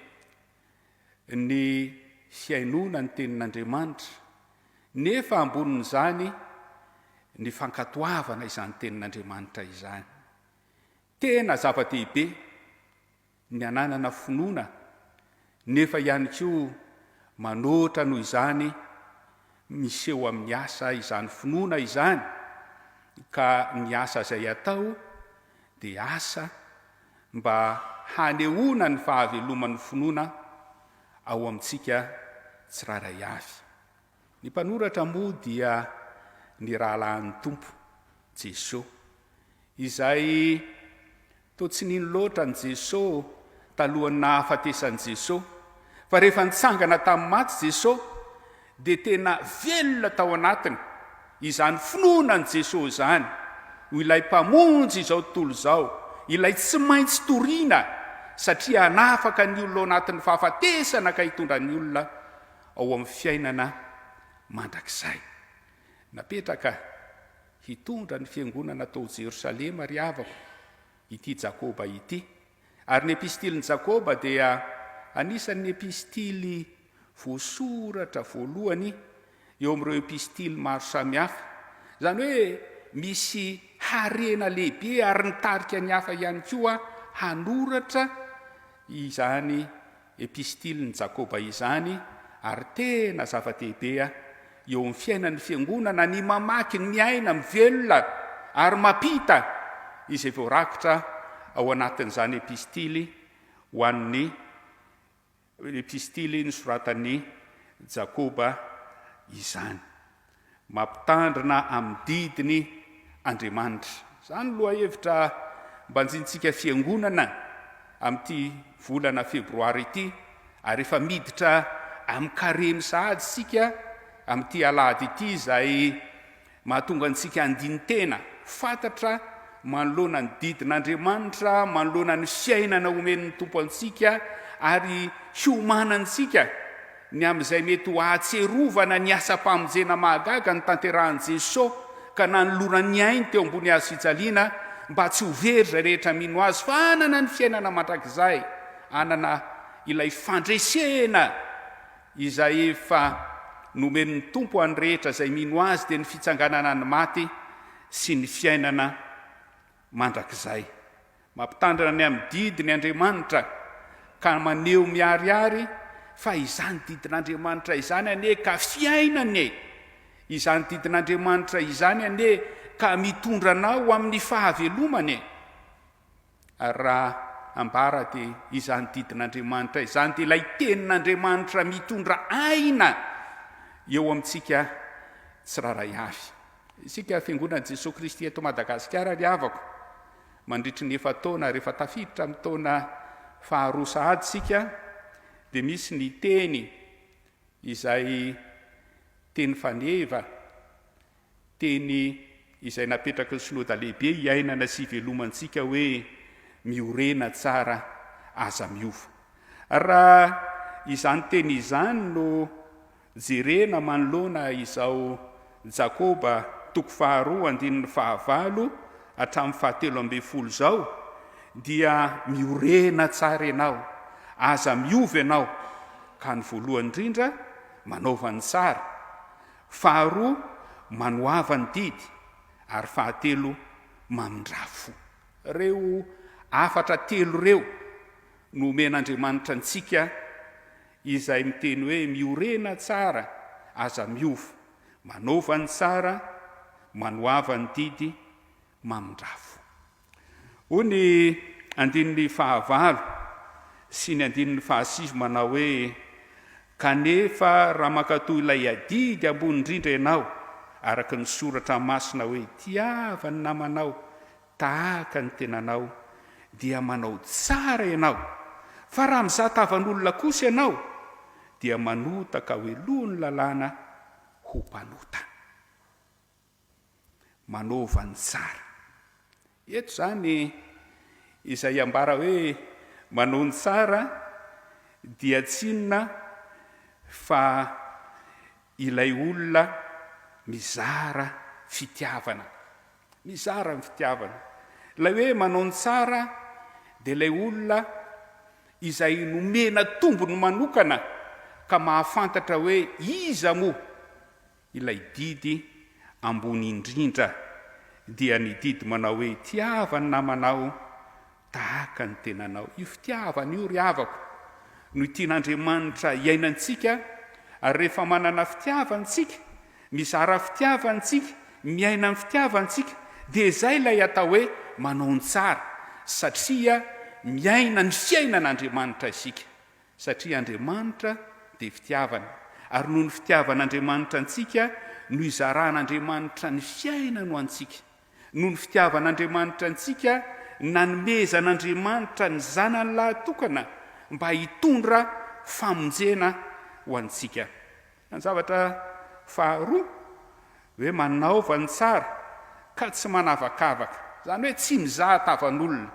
ny fiainona ny tenin'Andriamanitra, nefa ambonin'izany ny fankatoavana izany tenin'Andriamanitra izany. Tena zava-dehibe ny ananana finoana, nefa ihany koa manoatra noho izany miseho amin'ny asa izany finoana izany, ka ny asa izay atao dia asa mba hanehoana ny fahaveloman'ny finoana ao amintsika tsiraray avy. Ny mpanoratra moa dia ny rahalahin'ny tompo Jesosy, izay to tsy nino loatra ny Jesosy talohan'ny nahafatesan'i Jesosy, fa rehefa nitsangana tamin'ny maty Jesosy dia tena velona tao anatiny izany finoanan'i Jesosy izany, ho ilay mpamonjy izao tontolo izao, ilay tsy maintsy toriana satria hanafaka ny olona ao anatin'ny fahafatesana ka hitondra ny olona ao amin'ny fiainana mandrakizay. Napetraka hitondra ny fiangonana tao Jerosalema ry havako ity Jakôba ity, ary ny epistiliny Jakôba dia anisan'ny epistily voasoratra voalohany eo amin'ireo epistily maro samihafa, zany hoe misy harena lehibe ary nitarika ny hafa ihany koa hanoratra izany epistiliny Jakôba izany, ary tena zava-dehibe eo amin'ny fiainan'ny fiangonana ny mamaky ny miaina mivelona ary mapita izay voarakitra ao anatin'izany epistily ho an'ny epistily nosoratan'ny Jakôba izany. Mampitandrina amin'ny didiny Andriamanitra. Zany loha hevitra mbanjintsika fiangonana amin'ity volana Febroary ity, ary efa miditra amin'ny karemy sahady sika amin'ity alahady ity izay mahatonga antsika andiny tena fantatra manoloana ny didin'Andriamanitra, manoloana ny fiainana omen'ny tompo antsika, ary hiomanantsika ny amin'izay mety ho ahatserovana ny asa-pamonjena mahagaga ny tanterahan'i Jesosy ka nanolona ny ainy teo ambony azo fijaliana, mba tsy ho very zay rehetra mino azy fa anana ny fiainana mandrakizay, anana ilay fandresena izay efa nomen'ny tompo any rehetra zay mino azy dia ny fitsanganana ny maty sy ny fiainana mandrakizay. Mampitandrina ny amin'ny didiny Andriamanitra ka maneho miariary fa izany didin'Andriamanitra izany ane ka fiainany, izany didin'Andriamanitra izany ane ka mitondranao amin'ny fahavelomany. Ary raha ambara dia izany didin'Andriamanitra izany dia ilay tenin'Andriamanitra mitondra aina eo amintsika tsiraray avy. Isika fiangonan'i Jesosy Kristy eto Madagasikara ry havako, mandritry ny 9 taona rehefa tafiditra amin'ny taona faharoa sahady sika, dia misy ny teny izay teny faneva, teny izay napetraka ny synodà lehibe hiainana sy ivelomantsika hoe miorena tsara aza miova. Raha izany teny izany no jerena manoloana izao Jakôba 2:2-9 hatramin'ny 7:10 zao, dia miorena tsara ianao, aza miova ianao, ka ny voalohany indrindra manaova ny tsara, faharoa manoava ny didy, ary fahatelo mamindrafo. Reo afatra telo reo no omen'Andriamanitra antsika izay miteny hoe miorena tsara aza miova, manaova ny tsara, manoava ny didy, mamindrafo. Hoy andin'ny 9 sy ny andin'ny 10 manao hoe kanefa raha mankatoy ilay adidy ambony indrindra ianao, araka ny soratra masina hoe tiava ny namanao tahaka ny tenanao, dia manao tsara ianao. Fa raha mizatavan'olona kosa ianao, dia manota ka hoeloha ny lalàna ho mpanota. Manaova ny tsara. Eto zany izay ambara hoe manao ny tsara dia tsinona fa ilay olona mizara fitiavana. Mizara ny fitiavana. Ilay hoe manao ny tsara dia ilay olona izay nomena tombony manokana ka mahafantatra hoe iza moa ilay didy ambony indrindra, dia ny didy manao hoe tiava ny namanao tahaka ny tenanao. Io fitiavana io ry havako no tian'Andriamanitra iainantsika, ary rehefa manana fitiavantsika, mizara fitiavantsika, miaina amin'ny fitiavantsika, dia izay ilay atao hoe manao ny tsara, satria miaina ny fiainan'Andriamanitra isika, satria Andriamanitra dia fitiavana, ary noho ny fitiavan'Andriamanitra antsika no izaran'Andriamanitra ny fiainana ho antsika, noho ny fitiavan'Andriamanitra antsika nanomezan'Andriamanitra ny zanany lahatokana mba hitondra famonjena ho antsika. Ny zavatra faharoa hoe manaova ny tsara ka tsy manavakavaka, zany hoe tsy mizaha tavan'olona.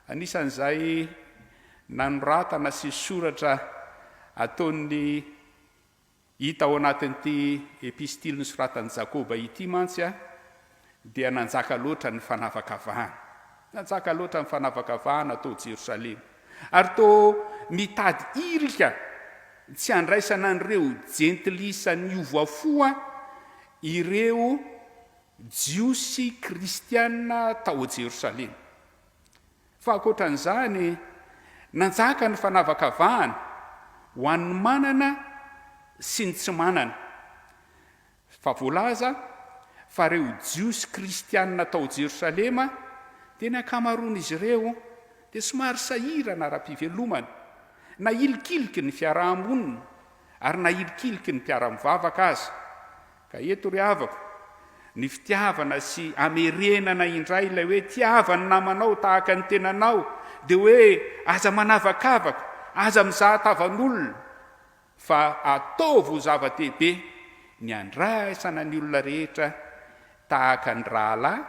Anisan'izay nanoratana sy soratra ataony hita ao anatin'ity epistily nosoratan'i Jakoba ity mantsy dia nanjaka loatra ny fanavakavahana. Nanjaka loatra ny fanavakavahana tao Jerosalema. Ary toa mitady irika tsy andraisana an'ireo jentilisa ny ovafoa ireo jiosy kristiana tao Jerosalema. Fa ankoatran'izany nanjaka ny fanavakavahana ho an'ny manana sy ny tsy manana. Fa voalaza fa reo jiosy kristiana tao Jerosalema dia ny ankamaroan'izy ireo dia somary sahirana ara-pivelomana, na ilikiliky ny fiarahamonina ary na ilikiliky ny mpiara-mivavaka azy. Ka eto ry havako, ny fitiavana sy amerenana indray ilay hoe tiavany namanao tahaka ny tenanao, dia hoe aza manavakavaka, aza mizaha tavan'olona, fa ataovy ho zava-dehibe ny andraisana ny olona rehetra tahaka ny rahalahy,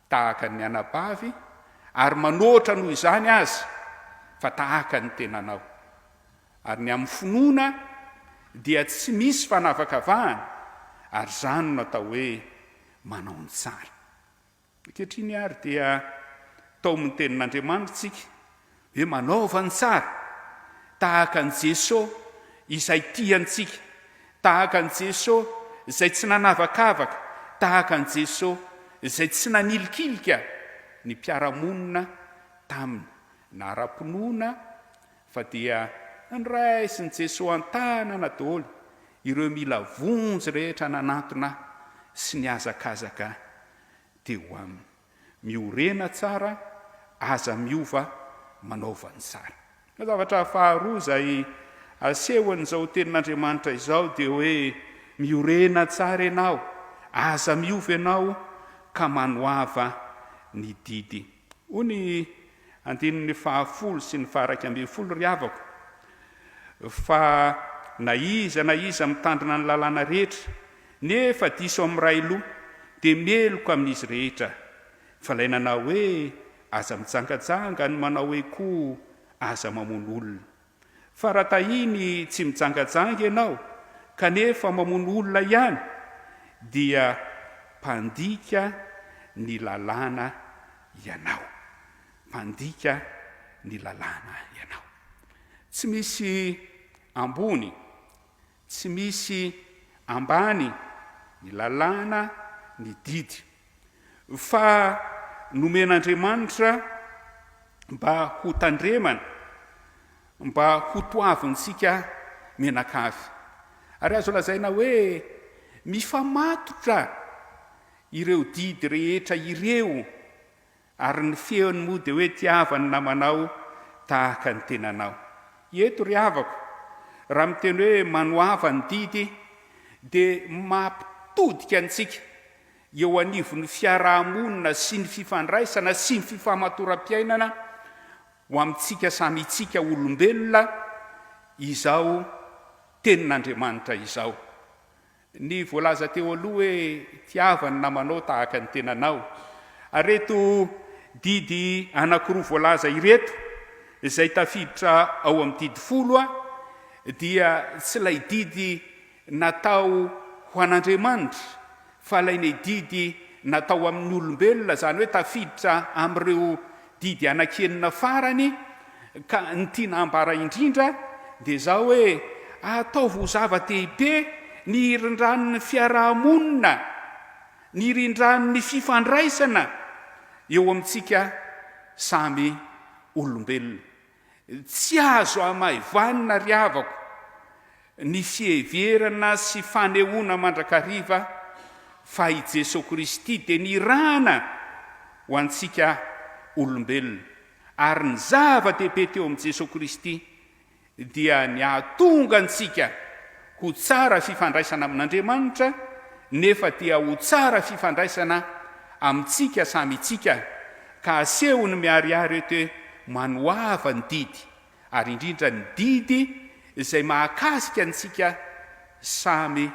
tahaka ny anabavy, ary manoatra noho izany azy fa tahaka ny tenanao. Ary ny amin'ny finoana dia tsy misy fanavakavahana, ary zany no atao hoe manao ny tsara. Ankehitriny ary dia tao amin'ny tenin'Andriamanitra tsika hoe manaova ny tsara tahaka ny Jesosy izay tiantsika, tahaka ny Jesosy izay tsy nanavakavaka, tahaka ny Jesosy izay tsy nanilikilika ny mpiaramonina taminy, na ara-pinoana fa dia nraisiny Jesosy an-tanana daholo ireo mila vonjy rehetra nanatona sy ny azakazaka dia ho aminy. Miorena tsara, aza miova manaova ny tsara. Ny zavatra faharoa izay asehon'izao tenin'Andriamanitra izao dia hoe miorena tsara ianao, aza miova ianao ka manoava ny didy. Ony andininy 10 sy ny 11 ry havako, fa na iza mitandrina ny lalàna rehetra nefa diso amin'ny ray loha dia meloko amin'izy rehetra. Fa ilay nanao hoe aza mijangajanga ny manao hoe koa aza mamono olona. Fa raha tahiny tsy mijangajanga ianao kanefa mamono olona ihany, dia mpandika ny lalàna ianao. Mpandika ny lalàna ianao. Tsy misy ambony, tsy misy ambany, ny lalàna ny didy. Fa nomen'Andriamanitra mba ho tandremana, mba ho toavintsika menakavy. Ary azo lazaina hoe mifamatotra ireo didy rehetra ireo, ary ny feony moa dia hoe tiavany namanao tahaka ny tenanao. Eto ry havako, raha miteny hoe manoava ny didy dia mampitodika antsika eo anivon'ny fiarahamonina sy ny fifandraisana sy ny fifamatoram-piainana ho amintsika samy itsika olombelona izao tenin'Andriamanitra izao. Ny voalaza teo aloha hoe tiavany namanao tahaka ny tenanao. Areto didy anankiroa voalaza ireto izay tafiditra ao amin'ny didy 10 dia tsy lay didy natao ho an'Andriamanitra, fa lainay didy natao amin'ny olombelona, zany hoe tafiditra amin'ireo didy anakenina farany. Ka ny tiana ambara indrindra dia zao hoe ataovy ho zava-dehibe ny irindran'ny fiarahamonina, ny irindran'ny fifandraisana eo amintsika samy olombelona. Tsy azo amaivanina ry havako ny fiheverana sy fanehoana mandrakariva fa i Jesosy Kristy dia nirahana ho antsika olombelona. Ary ny zava-dehibe teo amin'i Jesosy Kristy dia ny ahatonga antsika ho tsara fifandraisana amin'Andriamanitra, nefa dia ho tsara fifandraisana amintsika samytsika ka aseho ny miariary eto hoe manoava ny didy ary indrindra ny didy izay mahakasika antsika samy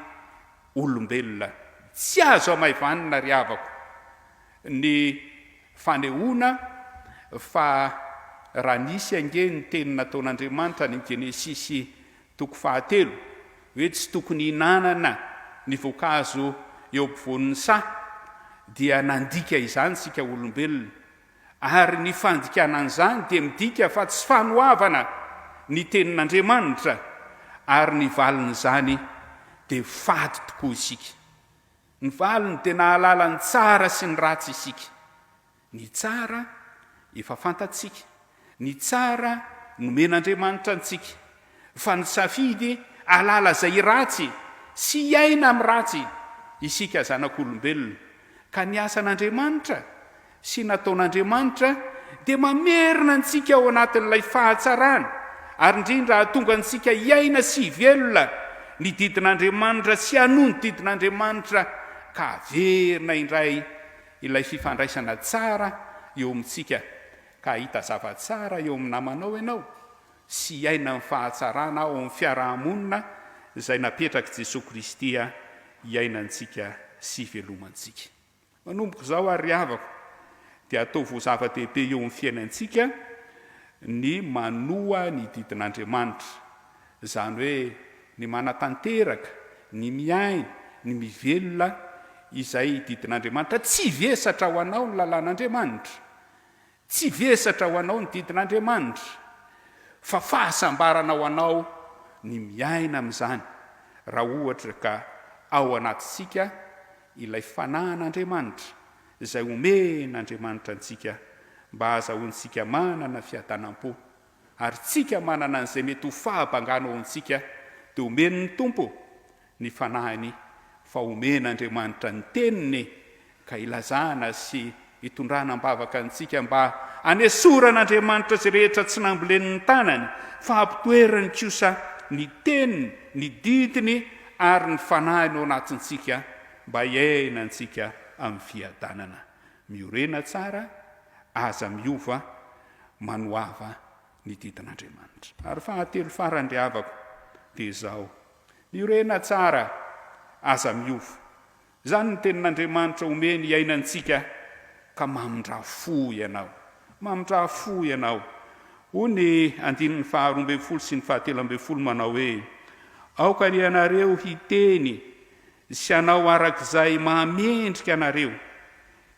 olombelona tsy azo amaivanina ry havako ny fanehoana fa raha nisy ange ny teny nataon'Andriamanitra ny Genesisy 7 hoe tsy tokony hinanana ny voankazo eo ampovoan'ny saha dia nandika izany sika olombelona ary ny fandikanan'izany dia midika fa tsy fanoavana ny tenin'Andriamanitra ary ny valin'izany dia faty tokoa isika. Ny valiny dia nahalala ny tsara sy ny ratsy isika. Ny tsara efa fantatsika, ny tsara nomen'Andriamanitra antsika, fa ny safidy alala zay ratsy sy iaina amin'ny ratsy isika zanak'olombelona. Ka ny asan'Andriamanitra sy nataon'Andriamanitra dia mamerina antsika ao anatin'ilay fahatsarana ary indrindra hahatonga antsika iaina sy velona ny didin'Andriamanitra sy hanohy ny didin'Andriamanitra ka averina indray ilay fifandraisana tsara eo amintsika ka hita zava-tsara eo amin'ny namanao ianao sy iaina amin'ny fahatsarana ao amin'ny fiarahamonina izay napetraka Jesosy Kristy iainantsika sy velomantsika. Manomboka izao ary havako dia ataovy zava-dehibe eo amin'ny fiainantsika ny manoa ny didin'Andriamanitra, izany hoe ny manatanteraka, ny miaina, ny mivelona izay didin'Andriamanitra. Tsy vesatra ho anao ny lalàn'Andriamanitra, tsy vesatra ho anao ny didin'Andriamanitra, fa fahasambarana ho anao ny miaina amin'izany raha ohatra ka ao anatintsika ilay fanahin'Andriamanitra izay omen'Andriamanitra antsika mba azahoantsika manana fiadanam-po ary tsika manana an'izay mety ho fahabangana ao antsika dia omen'ny Tompo ny fanahiny fa omen'Andriamanitra ny teniny ka ilazana sy hitondrana mbavaka antsika mba hanesoran'Andriamanitra izay rehetra tsy nambolen'ny tanany fa hampitoerany kosa ny teniny, ny didiny ary ny fanahiny ao anatintsika mba iainantsika amin'ny fiadanana. Miorena tsara, aza miova, manoava ny didin'Andriamanitra. Ary fahatelo farany havako dia izao: miorena tsara, aza miova. Izany ny tenin'Andriamanitra omeny iainantsika ka mamindra fo ianao, mamindra fo ianao. Hoy ny 12 sy ny 13 manao hoe: aoka ny ianareo hiteny sy hanao arak'izay mahamendrika anareo,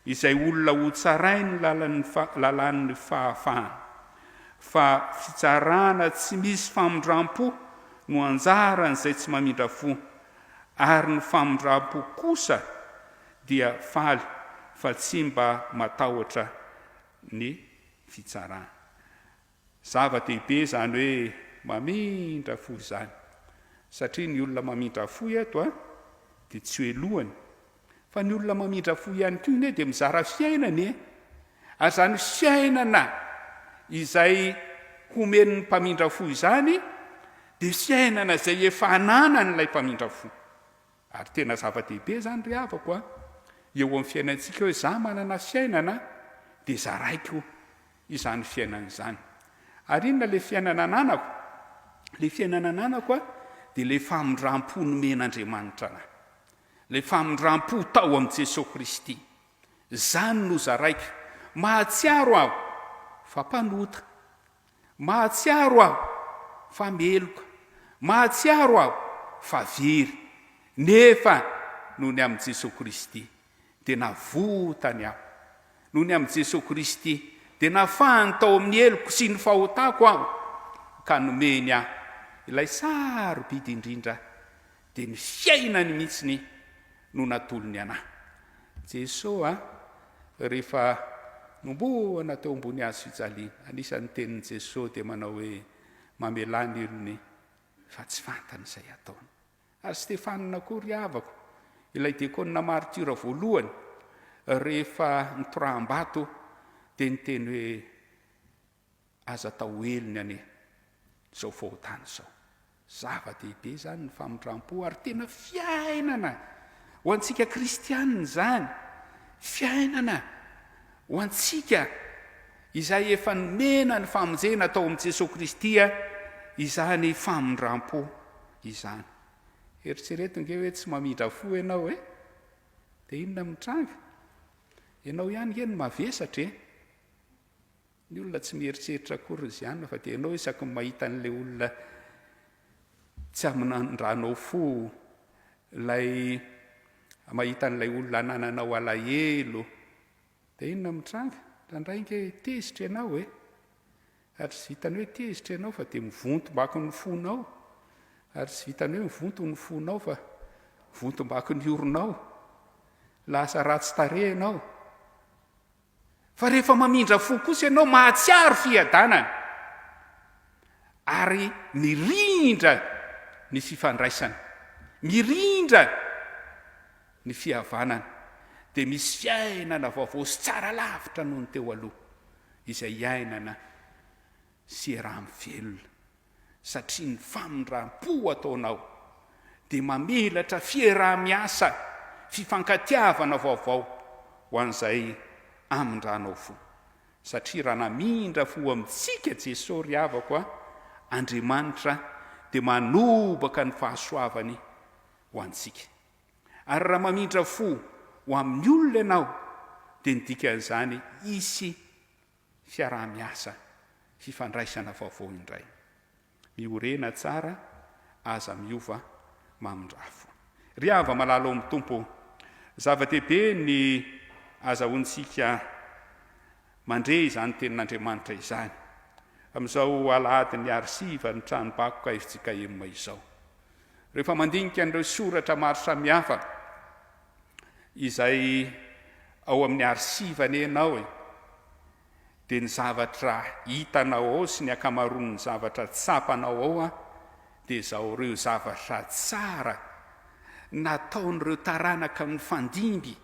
izay olona ho tsarainy lalàn'ny fahafahana. Fa fitsarana tsy misy famindram-po no anjaran'izay tsy mamindra fo, ary ny famindram-po kosa dia faly fa tsy mba matahotra ny fitsarana. Zava-dehibe zany hoe mamindra fo izany, satria ny olona mamindra fo eto dia tsy hoe lohany, fa ny olona mamindra fo ihany koa iny dia mizara fiainany ary zany fiainana izay homen'ny mpamindra fo izany dia fiainana izay efa hanana n'ilay mpamindra fo. Ary tena zava-dehibe zany ry havako eo amin'ny fiainantsika hoe za manana fiainana dia zaraiko izany fiainana izany. Ary inona le fiainana ananako? Le fiainana ananako dia le famindram-po nomen'Andriamanitra ana, le famindram-po tao amin'i Jesosy Kristy. Zany no zaraiko. Mahatsiaro aho fa mpanota, mahatsiaro aho fa meloka, mahatsiaro aho fa very, nefa noho ny amin'i Jesosy Kristy dia navotany aho, noho ny amin'i Jesosy Kristy dia nafahany tao amin'ny eloko sy ny fahotako aho ka nomeny aho ilay sarobidy indrindra dia ny fiainany mihitsiny no natolony anahy. Jesosy rehefa nomboana teo ambony hazo fijaliana, anisan'ny tenin'i Jesosy dia manao hoe mamelany elony fa tsy fantany izay ataony. Ary Stefanina koa ry havako, ilay diakona martyra voalohany, rehefa nitoraham-bato dia niteny hoe aza tao elony ane izao fahotany izao. Zava-dehibe zany ny famindram-po ary tena fiainana ho antsika kristianina izany, fiainana ho antsika izay efa nomena ny famonjena atao amin'i Jesosy Kristy izany famondram-po izany. Eritsereto nge hoe tsy mamindra fo ianao dia inona mitranga? Ianao ihany nge ny mavesatra ny olona tsy mieritreritra akory izany fa dia ianao isaky mahita an'ilay olona tsy aminandranao fo, lay mahita an'ilay olona nananao alahelo, dia inona mitranga? Randray nge tezitra ianao ary tsy vitany hoe tezitra ianao fa dia mivontombako ny fonao, ary tsy vitany hoe mivonto ny fonao fa mivontombako ny oronao, lasa ratsy tarehinao. Fa rehefa mamindra fo kosa ianao mahatsiaro fiadanana ary mirindra ny fifandraisana, mirindra ny fihavanana, dia misy fiainana vaovao sy tsara lavitra noho ny teo aloha izay iainana sy raha-mivelona, satria ny famondram-po ataonao dia mamelatra fiarah-miasa, fifankatiavana vaovao ho an'izay amindranao fo. Satria raha namindra fo amintsika Jesosy ry havako Andriamanitra dia manobaka ny fahasoavany ho antsika. Ary raha mamindra fo ho amin'ny olona ianao dia ny dikan'izany isy fiarah-miasa, fifandraisana vaovao indray. Miorena tsara aza miova mamondrafo. Ry hava malalo amin'ny tompo, zava-dehibe ny azahoantsika mandre izany tenin'Andriamanitra izany. Amin'izao Alahadin'ny Arsiva ny Tranombakoka FJKM izao. Rehefa mandinika an'ireo soratra maro samihafa izay ao amin'ny Arsiva ny ianao dia ny zavatra hitanao ao sy ny akamaroan'ny zavatra tsapanao ao dia izao ireo zavatra tsara nataon'ireo taranaka amin'ny fandimby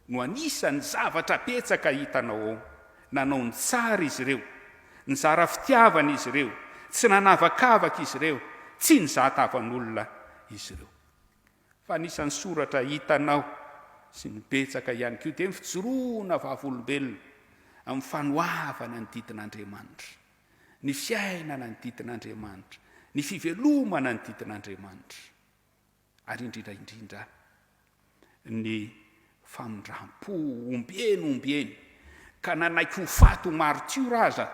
no anisan'ny zavatra petsaka hitanao ao. Nanao ny tsara izy ireo, nizara fitiavana izy ireo, tsy nanavakavaka izy ireo, tsy nizatavan'olona izy ireo. Fa anisan'ny soratra hitanao sy ny betsaka ihany koa dia fijoroana vavolombelona amin'ny fanoavana ny didin'Andriamanitra, ny fiainana ny didin'Andriamanitra, ny fivelomana ny didin'Andriamanitra, ary indrindraindrindra ny famondram-po ombieny ka nanaiky ho fato martiora aza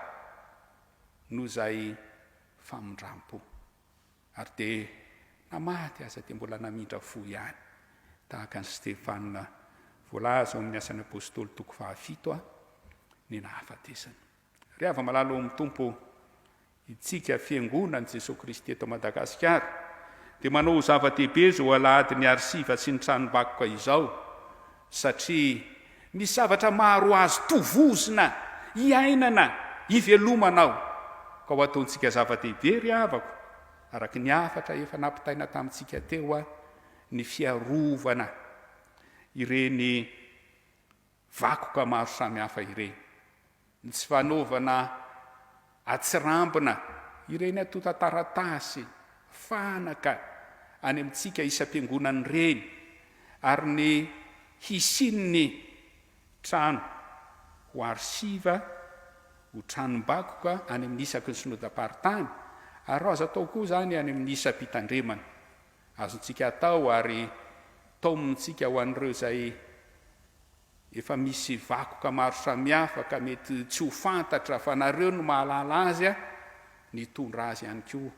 noho izay famondram-po. Ary dia namaty aza dia mbola namindra fo ihany, tahaka ny Stefana voalaza amin'ny asan'ny apôstôly toko 17 ny nahafatesana. Ry hava malalo amin'ny tompo, itsika fiangonan'i Jesosy Kristy eto Madagasikara dia manao zava-dehibe zao Alahadin'ny Arsiva sy ny Tranombakoka izao, satria misy zavatra maro azo tovozina, hiainana, hivelomanao, ka ho ataontsika zava-dehibe ry havako, araka ny afatra efa nampitaina tamintsika teo ny fiarovana ireny vakoka maro samihafa ireny, ny tsy fanaovana atsirambina ireny atota taratasy, fanaka any amintsika isam-piangonany reny, ary ny hisin'ny trano ho Arsiva, ho Tranombakoka any amin'ny isaky ny synodam-paritany, ary azo atao koa zany any amin'ny isam-pitandremana azontsika atao, ary taomintsika ho an'ireo izay efa misy vakoka maro samihafa ka mety tsy ho fantatra fa nareo no mahalala azy ny tondra azy ihany koa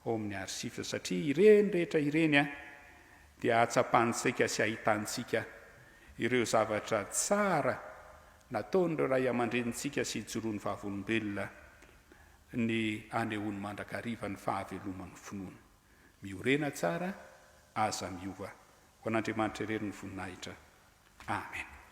ao amin'ny Arsiva, satria ireny rehetra ireny dia atsapantsika sy ahitantsika ireo zavatra tsara nataon'ireo ray aman-drenintsika sy ijoroany vavolombelona ny anehoany mandrakariva ny fahavelomany finoana. Miorena tsara aza miova, ho an'Andriamanitra irery ny voninahitra. Amen. Amen.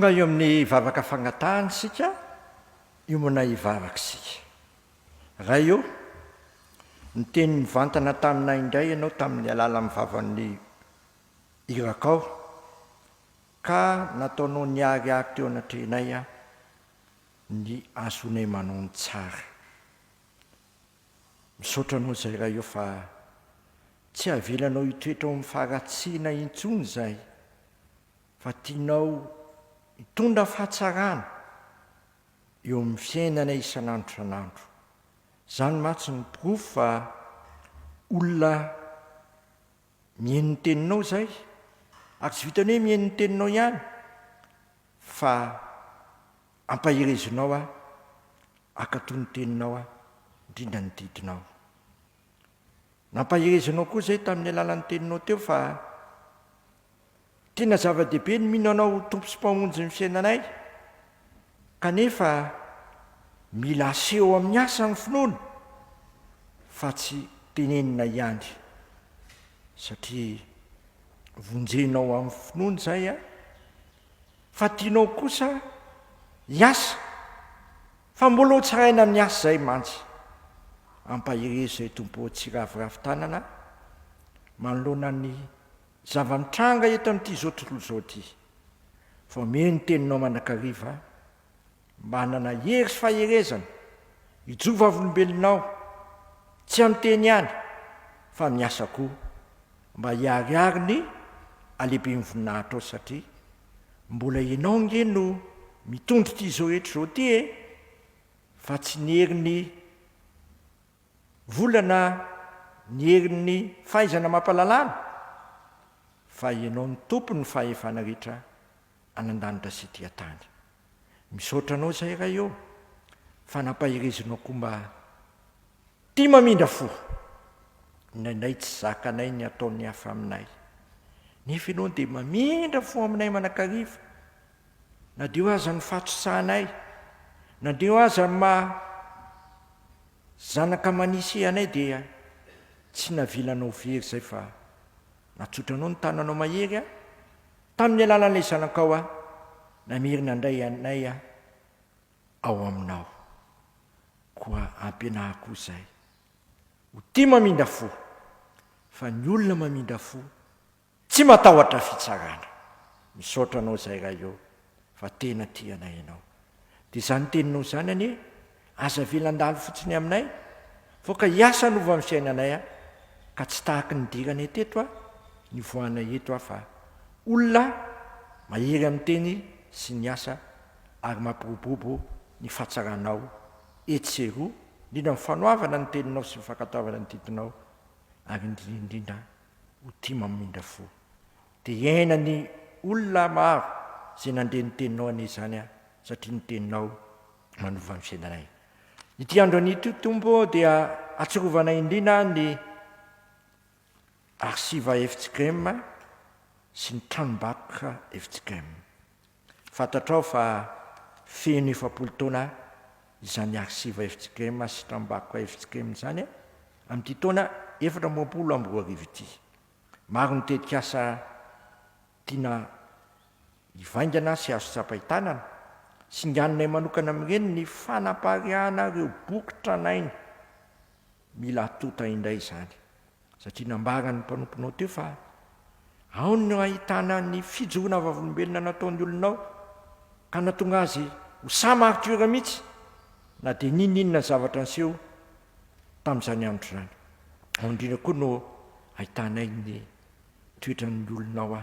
tonga eo amin'ny vavaka fagnatahany sika io mona hivavaka sika raha io ny teny mivantana taminay indray ianao tamin'ny alala mivavan'ny irakao ka nataonao niariary teo anatrenay a ny azonay manao ny tsara misaotranao zay raha eo fa tsy avelanao hitoetra ao mifaratsiana intsony zay fa tianao hitondra fahatsarana eo amin'ny fiainana isan'andro san'andro zany matsy ny pirofo fa olona mihaino ny teninao zay ary tsy vitany hoe mihaino ny teninao ihany fa ampahirezinao a akatoy ny teninao a indrindra ny didinao nampahirezinao koa zay tamin'ny alalan'ny teninao teo fa tena zava-dehibe ny mihinanao tompo sy mpamonjy ny fiainanay kanefa mila aseho amin'ny asa ny finoana fa tsy tenenina ihany satria vonjenao amin'ny finoana zay a fa tianao kosa hiasa fa mbola ho tsaraina amin'ny asa zay mantsy ampahirezo zay tompo tsy ravoravo-tanana manoloana ny zava-mitranga eto amin'ity zao tontolo zao ty fa meno ny teninao manakariva manana hery sy faherezana hijova avolombelonao tsy amin'ny teny ihany fa miasa koa mba hiariary ny alehibe ny voninahitra ao satria mbola ianao nge no mitondry ty zao rehetra zao ty fa tsy nyherin'ny volana ny herin'ny fahaizana mampalalana fa ianao ny tompo ny fahefana rehetra anandanitra sy ty atany misaotranao zay raha eo fa nampahirezinao koa mba tia mamindra fo nainay tsy zakanay ny ataony hafa aminay nefa ianao dia mamindra fo aminay manakariva na dia ho aza ny fahatsosahanay na dia ho aza ma zanaka manisy anay dia tsy navilanao very zay fa natsotranao ny tananao mahery a tamin'ny alalan'ilay zanakao a namerina andray anay a ao aminao koa ampianahy koa zay ho tia mamindra fo fa ny olona mamindra fo tsy matahotra fitsarana misaotranao zay raha eo fa tena tianay ianao dia zany teninao zany anie aza velandalo fotsiny aminay foka hiasa nova amin'ny fiainanay a ka tsy tahaky ny dirana eteto a ny voanay eto a fa olona mahery amin'ny teny sy ny asa ary mampiroborobo ny fahatsaranao etseroa indrindra mifanoavana ny teninao sy mifankatoavana ny didinao ary indrindra ho tia mamindra fo dia iaina ny olona maro zay nandre ny teninao ane zany a satria ny teninao manova ny fiainanay ity andro an'ity tombo dia atsirovanay indrina ny Arsiva FJKM sy ny Tranombakoka FJKM fantatrao fa feno 70 taona izany Arsiva FJKM sy Tranombakoka FJKM zany amin'ity taona 14 ity maro ny tetikasa tiana hivaingana sy azo tsapaitanana sy nganonay manokana amin'ireny ny fanampariana reo boky tranainy mila atota indray zany satria nambarany mpanomponao teo fa ao no ahitana ny fijoroana vavolombelona nataony olonao ka natonga azy ho samaritoera mihitsy na dia nininona zavatra niseho tamin'izany andro zany ao indrindra koa no ahitanay ny toetrany olonao a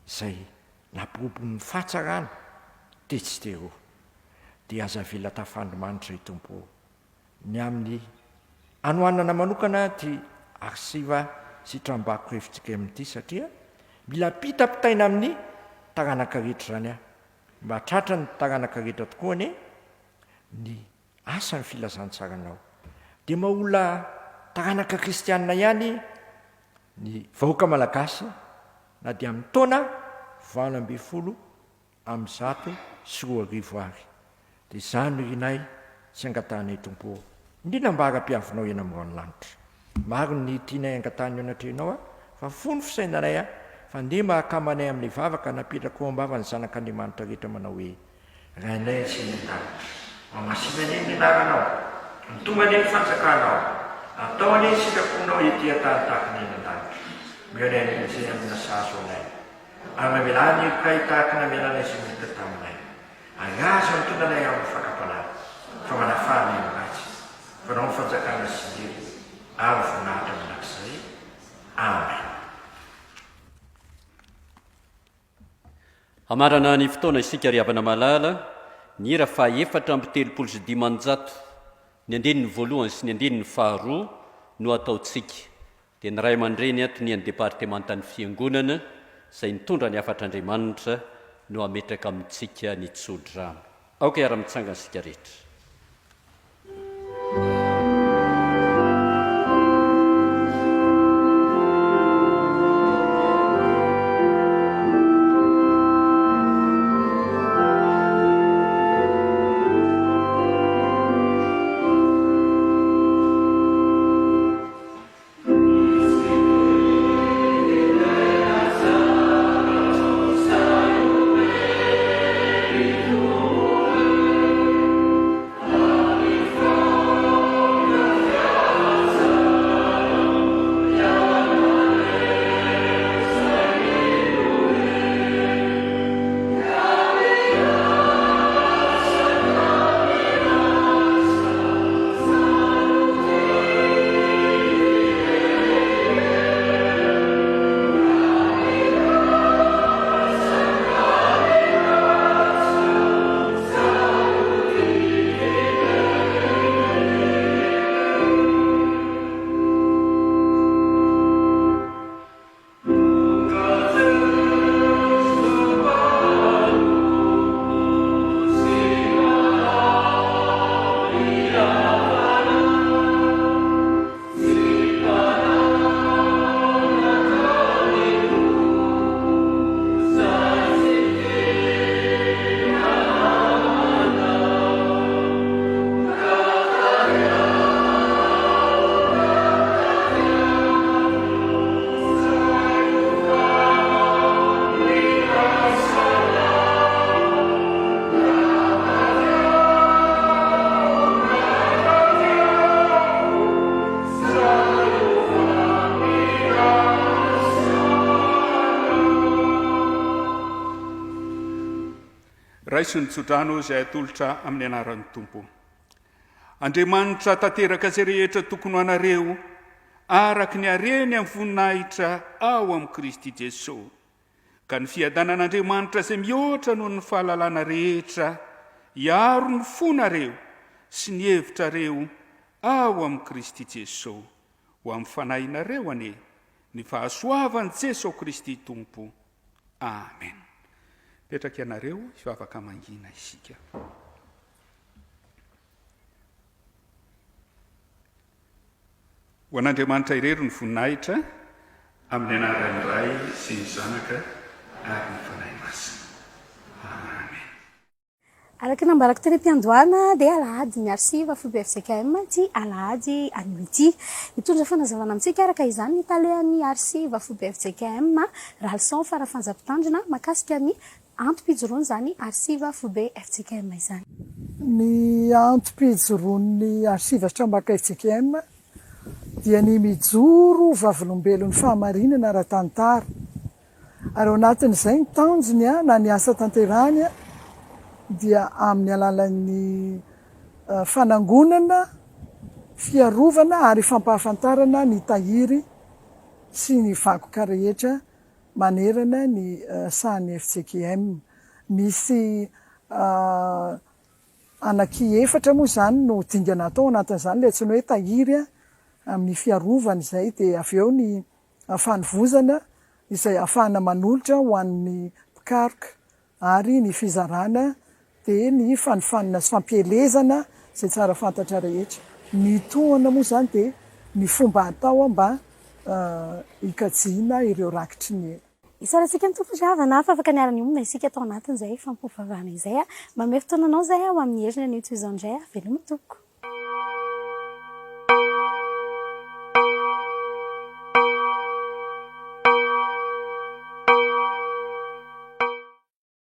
izay nampirobon'ny fahatsarana tetsytero dia aza vela tafandromanitra itompo ny amin'ny anoanana manokana ty Arsiva sy Tranombakoka FJKM ty satria mila pitapitaina amin'ny taranaka rehetra zany a mba tratra ny taranaka rehetra tokoa ane ny asa ny filazantsaranao dia mahola taranaka kristianina ihany ny vahoaka malagasy na dia amin'ny taona 20 amin'ny 100 dia zany rinay sy angatanay tompo indrindra mba ara-piavinao eny amin'irano lanitra maro ny tianay angatany eo anatrenao a fa fony fisainanay a fa nde mahakamanay amin'ny vavaka napetraka ao ambava ny zanak'Andriamanitra rehetra manao hoe rainay sy nda mamasina ane ny anaranao mitoma ane ny fanjakanao atao ane ny sikaponao ety atany tahaka ny enan-danitra mionay amin'izay amina saso anay ary mamelany kay tahaka namelanay sy mita taminay agaza mitonanay amin'ny fakapalana fa manafahanay amiratsy fanao ny fanjakana sy dery ary vonahitra aminak'izay amen. Hamarana ny fotoana isika riavana malala ny hira fa 4:300 ny andeniny voalohany sy ny andeniny faharoa no ataotsika dia ny ray aman-dreny ato ny any departementany fiangonana izay nitondra ny afatr'Andriamanitra no ametraka amintsika ny tsodrano. Aoka iara-mitsangana sika rehetra. raisy ny tsodrano izay atolotra amin'ny anaran'ny tompo. Andriamanitra tanteraka izay rehetra tokony ho anareo araky ny hareny amin'ny voninahitra ao amin'ny Kristy Jesosy, ka ny fiadanan'Andriamanitra izay mihoatra noho ny fahalalana rehetra hiaro ny fonareo sy ny hevitrareo ao amin'ny Kristy Jesosy ho amin'ny fanahinareo ane ny fahasoavan'i Jesosy Kristy Tompo. Amen. Petraka ianareo hivavaka mangina isika. Ho an'Andriamanitra irery ny voninahitra amin'ny anaran'ny Ray sy ny Zanaka ary ny fanahy masina. Amen. Araka nambaraka teny-piandohana dia Alahadin'ny Arsiva FTV-AFiFaB FJKM ty Alahady amin'ny mitondra fanazavana amintsika araka izany ny talehan'ny Arsiva FTV-AFiFaB FJKM raha leçon farafanjam-pitandrina makasika ny antom-pijoroany zany Arsiva FTV-AFiFaB FJKM izany. Ny antom-pijoroan'ny Arsiva Tranombakoka FJKM dia ny mijoro vavilombelon'ny fahamarinana ara-tantara. Ary ao anatin'izay ny tanjony na ny asa tanterahany dia amin'ny alalan'ny fanangonana, fiarovana ary fampahafantarana ny tahiry sy ny vakoka rehetra manerana ny sahan'ny FJKM. Misy anaky efatra moa zany no dingana atao anatin'izany le tsy ny hoe tahiry amin'ny fiarovana izay, dia avy eo ny fanovozana izay ahafahana manolotra ho an'ny mpikaroka ary ny fizarana, dia ny fanofanana sy fampielezana izay tsara fantatra rehetra. Ny tohana moa zany dia ny fomba atao mba hikajiana ireo rakitry ny ela. Isarantsika ny tompo-dravana fa afaka niarany omona isika atao anatin'izay fampivavahana izay. Mamery fotoananao izay ho amin'ny herin'ny anio toy izao indray veloma toko.